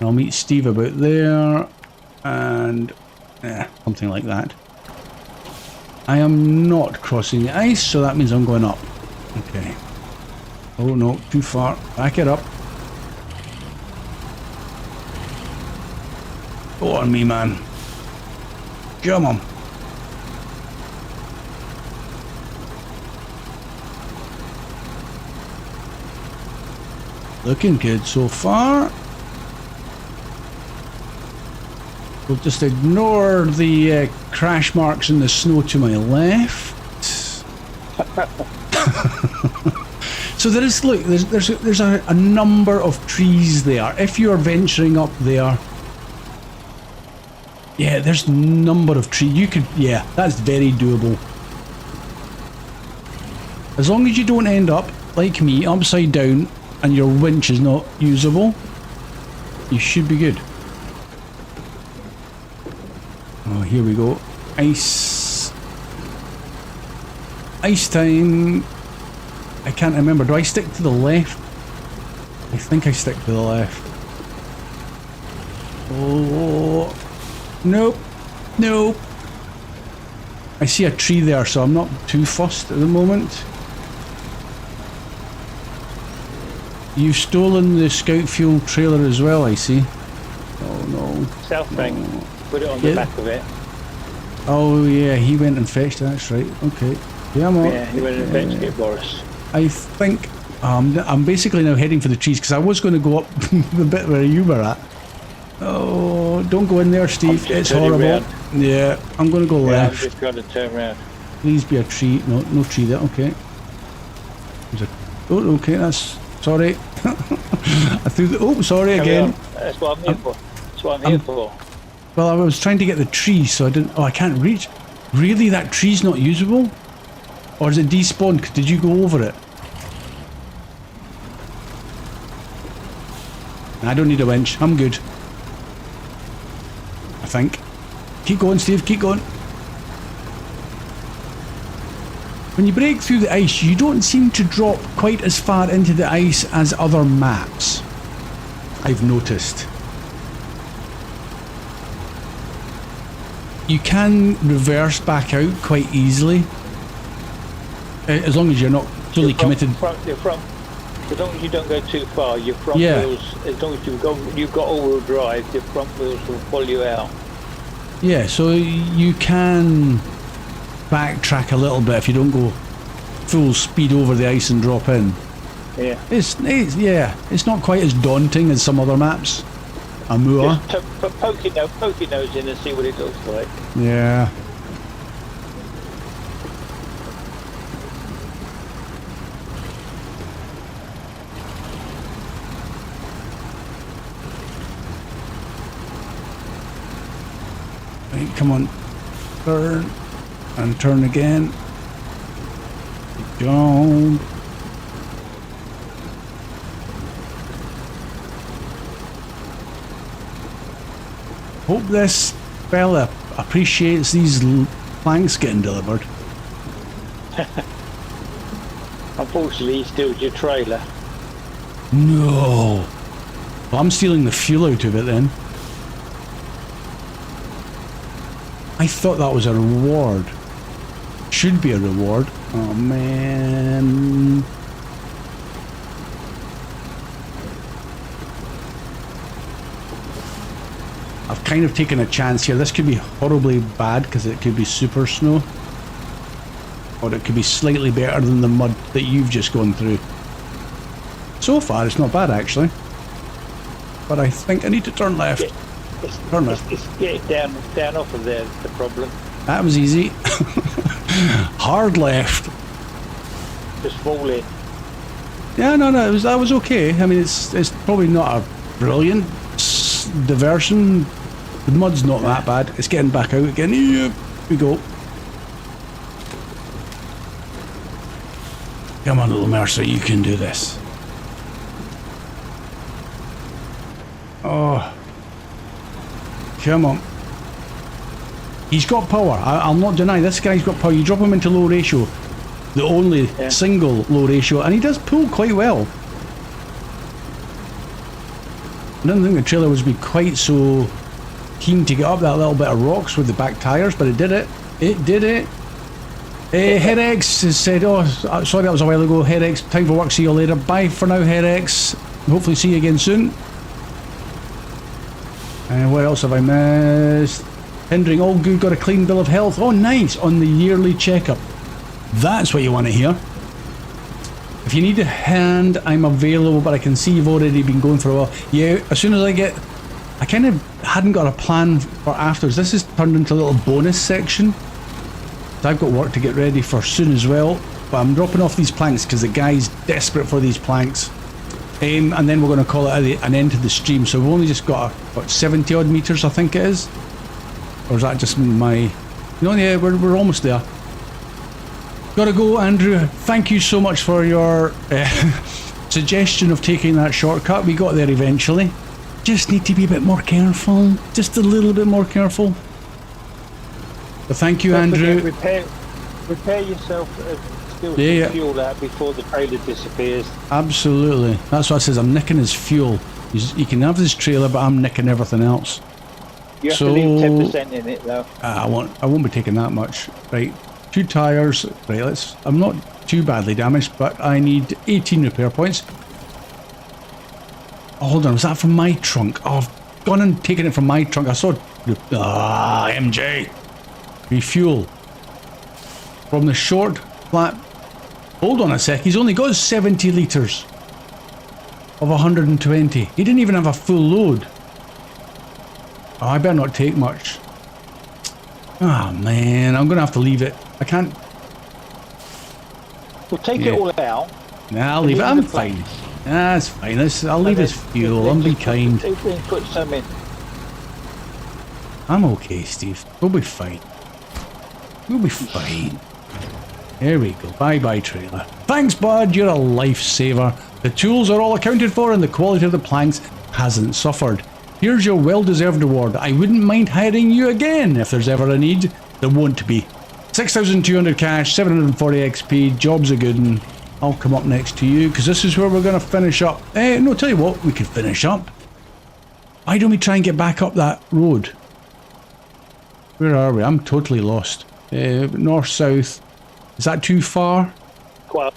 I'll meet Steve about there. And... something like that. I am not crossing the ice, so that means I'm going up. Okay. Oh no, too far. Back it up. Go on me, man. Come on. Looking good so far. We'll just ignore the crash marks in the snow to my left. So there is, look, there's a number of trees there. If you're venturing up there, yeah, there's a number of trees. You could, yeah, that's very doable. As long as you don't end up, like me, upside down and your winch is not usable, you should be good. Oh, here we go. Ice. Ice time. I can't remember. Do I stick to the left? I think I stick to the left. Oh. Nope. Nope. I see a tree there, so I'm not too fussed at the moment. You've stolen the Scout Fuel trailer as well, I see. Oh no. South Bank. No. Put it on the back of it. Oh yeah, he went and fetched it, that's right. Okay. Yeah, I'm on. Yeah, he went and fetched it, Boris. I think I'm basically now heading for the trees because I was going to go up the bit where you were at. Oh, don't go in there, Steve. It's horrible. Round. Yeah, I'm going to go left. I'm just going to turn around. Please be a tree. No, no tree there. Okay. Oh, okay. That's sorry. I threw the. Oh, sorry again. That's what I'm here for. That's what I'm here for. Well, I was trying to get the tree, so I didn't. Oh, I can't reach. Really, that tree's not usable, or is it despawned? Did you go over it? I don't need a winch. I'm good. I think. Keep going, Steve. Keep going. When you break through the ice, you don't seem to drop quite as far into the ice as other maps, I've noticed. You can reverse back out quite easily, as long as you're not fully committed. Your front, as long as you don't go too far, your front wheels, as long as you've got all-wheel drive, your front wheels will pull you out. Yeah, so you can backtrack a little bit if you don't go full speed over the ice and drop in. Yeah. It's not quite as daunting as some other maps. Amua. Just poke your nose in and see what it looks like. Yeah. Right, come on. Turn. And turn again. Jump. Hope this fella appreciates these planks getting delivered. Unfortunately, he steals your trailer. No. Well, I'm stealing the fuel out of it then. I thought that was a reward. Should be a reward. Oh man. I've kind of taken a chance here. This could be horribly bad because it could be super snow. Or it could be slightly better than the mud that you've just gone through. So far it's not bad actually. But I think I need to turn left. Turn left. It's getting down off of there, the problem. That was easy. Hard left. Just fall in. Yeah, no, that was okay. I mean, it's probably not a brilliant diversion. The mud's not that bad. It's getting back out again. Here we go. Come on, little Mercer, you can do this. Oh. Come on. He's got power. I'll not deny this guy's got power. You drop him into low ratio, the only single low ratio, and he does pull quite well. I didn't think the trailer was be quite so keen to get up that little bit of rocks with the back tyres, but it did it. It did it. HeadX has said, oh, sorry, that was a while ago. HeadX, time for work. See you later. Bye for now, HeadX. Hopefully see you again soon. And what else have I missed? Hindering all good, got a clean bill of health. Oh, nice, on the yearly checkup. That's what you want to hear. If you need a hand, I'm available, but I can see you've already been going for a while. Yeah, as soon as I get... I kind of hadn't got a plan for afterwards. This has turned into a little bonus section. So I've got work to get ready for soon as well. But I'm dropping off these planks because the guy's desperate for these planks. And then we're going to call it an end to the stream. So we've only just got, what, 70 odd meters, I think it is? Or is that just my... No, yeah, we're almost there. Gotta go, Andrew. Thank you so much for your suggestion of taking that shortcut. We got there eventually. Just need to be a bit more careful. Just a little bit more careful. But thank you, Andrew. Repair yourself. Still fuel out before the trailer disappears. Absolutely. That's what I says. I'm nicking his fuel. He can have this trailer, but I'm nicking everything else. You have to leave 10% in it, though. I won't be taking that much. Right. 2 tyres. Right, I'm not too badly damaged, but I need 18 repair points. Oh, hold on, was that from my trunk? Oh, I've gone and taken it from my trunk. I saw... MJ! Refuel. From the short, flat... Hold on a sec, he's only got 70 litres of 120. He didn't even have a full load. Oh, I better not take much. Oh man, I'm gonna have to leave it. I can't... We'll take it all out. Nah, I'll leave it. I'm fine. Nah, it's fine. I'll leave this fuel. I'll be kind. Put some in. I'm okay, Steve. We'll be fine. We'll be fine. There we go. Bye-bye, trailer. Thanks, bud. You're a lifesaver. The tools are all accounted for and the quality of the planks hasn't suffered. Here's your well-deserved reward. I wouldn't mind hiring you again if there's ever a need. There won't be. 6,200 cash, 740 XP, job's a good one. I'll come up next to you because this is where we're going to finish up. No, tell you what, we could finish up. Why don't we try and get back up that road? Where are we? I'm totally lost. North, south. Is that too far? Quite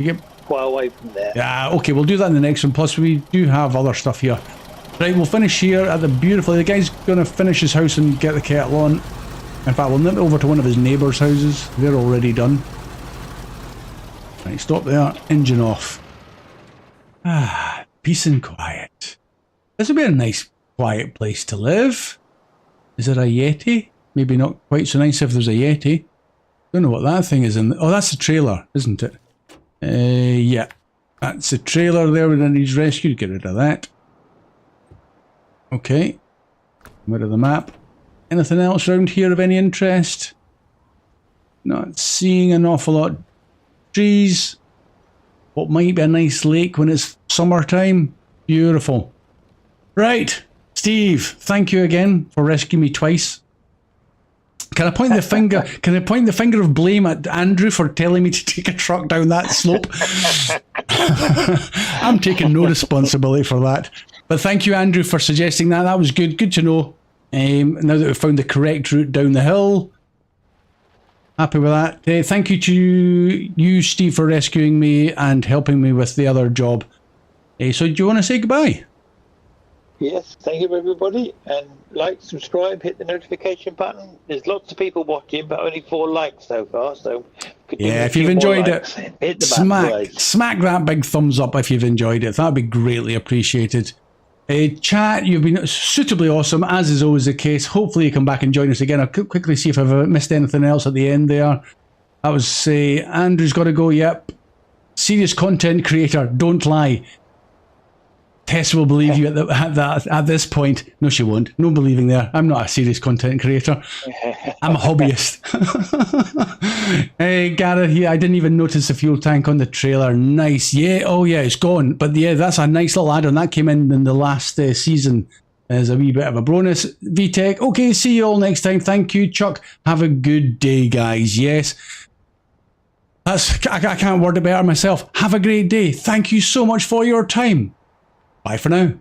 away from there. Yeah, okay, we'll do that in the next one. Plus, we do have other stuff here. Right, we'll finish here at the beautiful... The guy's going to finish his house and get the kettle on. In fact, we'll nip over to one of his neighbours' houses. They're already done. Right, stop there. Engine off. Ah, peace and quiet. This would be a nice, quiet place to live. Is there a Yeti? Maybe not quite so nice if there's a Yeti. Don't know what that thing is in... Oh, that's the trailer, isn't it? Yeah. That's the trailer there that needs rescued. Get rid of that. Okay. Rid of the map. Anything else around here of any interest? Not seeing an awful lot. Trees. What might be a nice lake when it's summertime. Beautiful. Right. Steve, thank you again for rescuing me twice. Can I point the finger? Can I point the finger of blame at Andrew for telling me to take a truck down that slope? I'm taking no responsibility for that. But thank you, Andrew, for suggesting that. That was good. Good to know. Now that we've found the correct route down the hill. Happy with that. Thank you to you, Steve, for rescuing me and helping me with the other job. So do you want to say goodbye? Yes, thank you everybody, and like, subscribe, hit the notification button. There's lots of people watching, but only 4 likes so far, so yeah, if you've enjoyed it, hit the smack that big thumbs up if you've enjoyed it. That'd be greatly appreciated. Chat, you've been suitably awesome, as is always the case. Hopefully you come back and join us again. I'll quickly see if I've missed anything else at the end there. That was Andrew's got to go. Yep, serious content creator, don't lie. Tess will believe you at this point. No, she won't. No believing there. I'm not a serious content creator. I'm a hobbyist. Hey, Gareth, yeah, I didn't even notice the fuel tank on the trailer. Nice. Yeah, oh yeah, it's gone. But yeah, that's a nice little add-on. That came in the last season as a wee bit of a bonus. VTech, okay, see you all next time. Thank you, Chuck. Have a good day, guys. Yes. I can't word it better myself. Have a great day. Thank you so much for your time. Bye for now.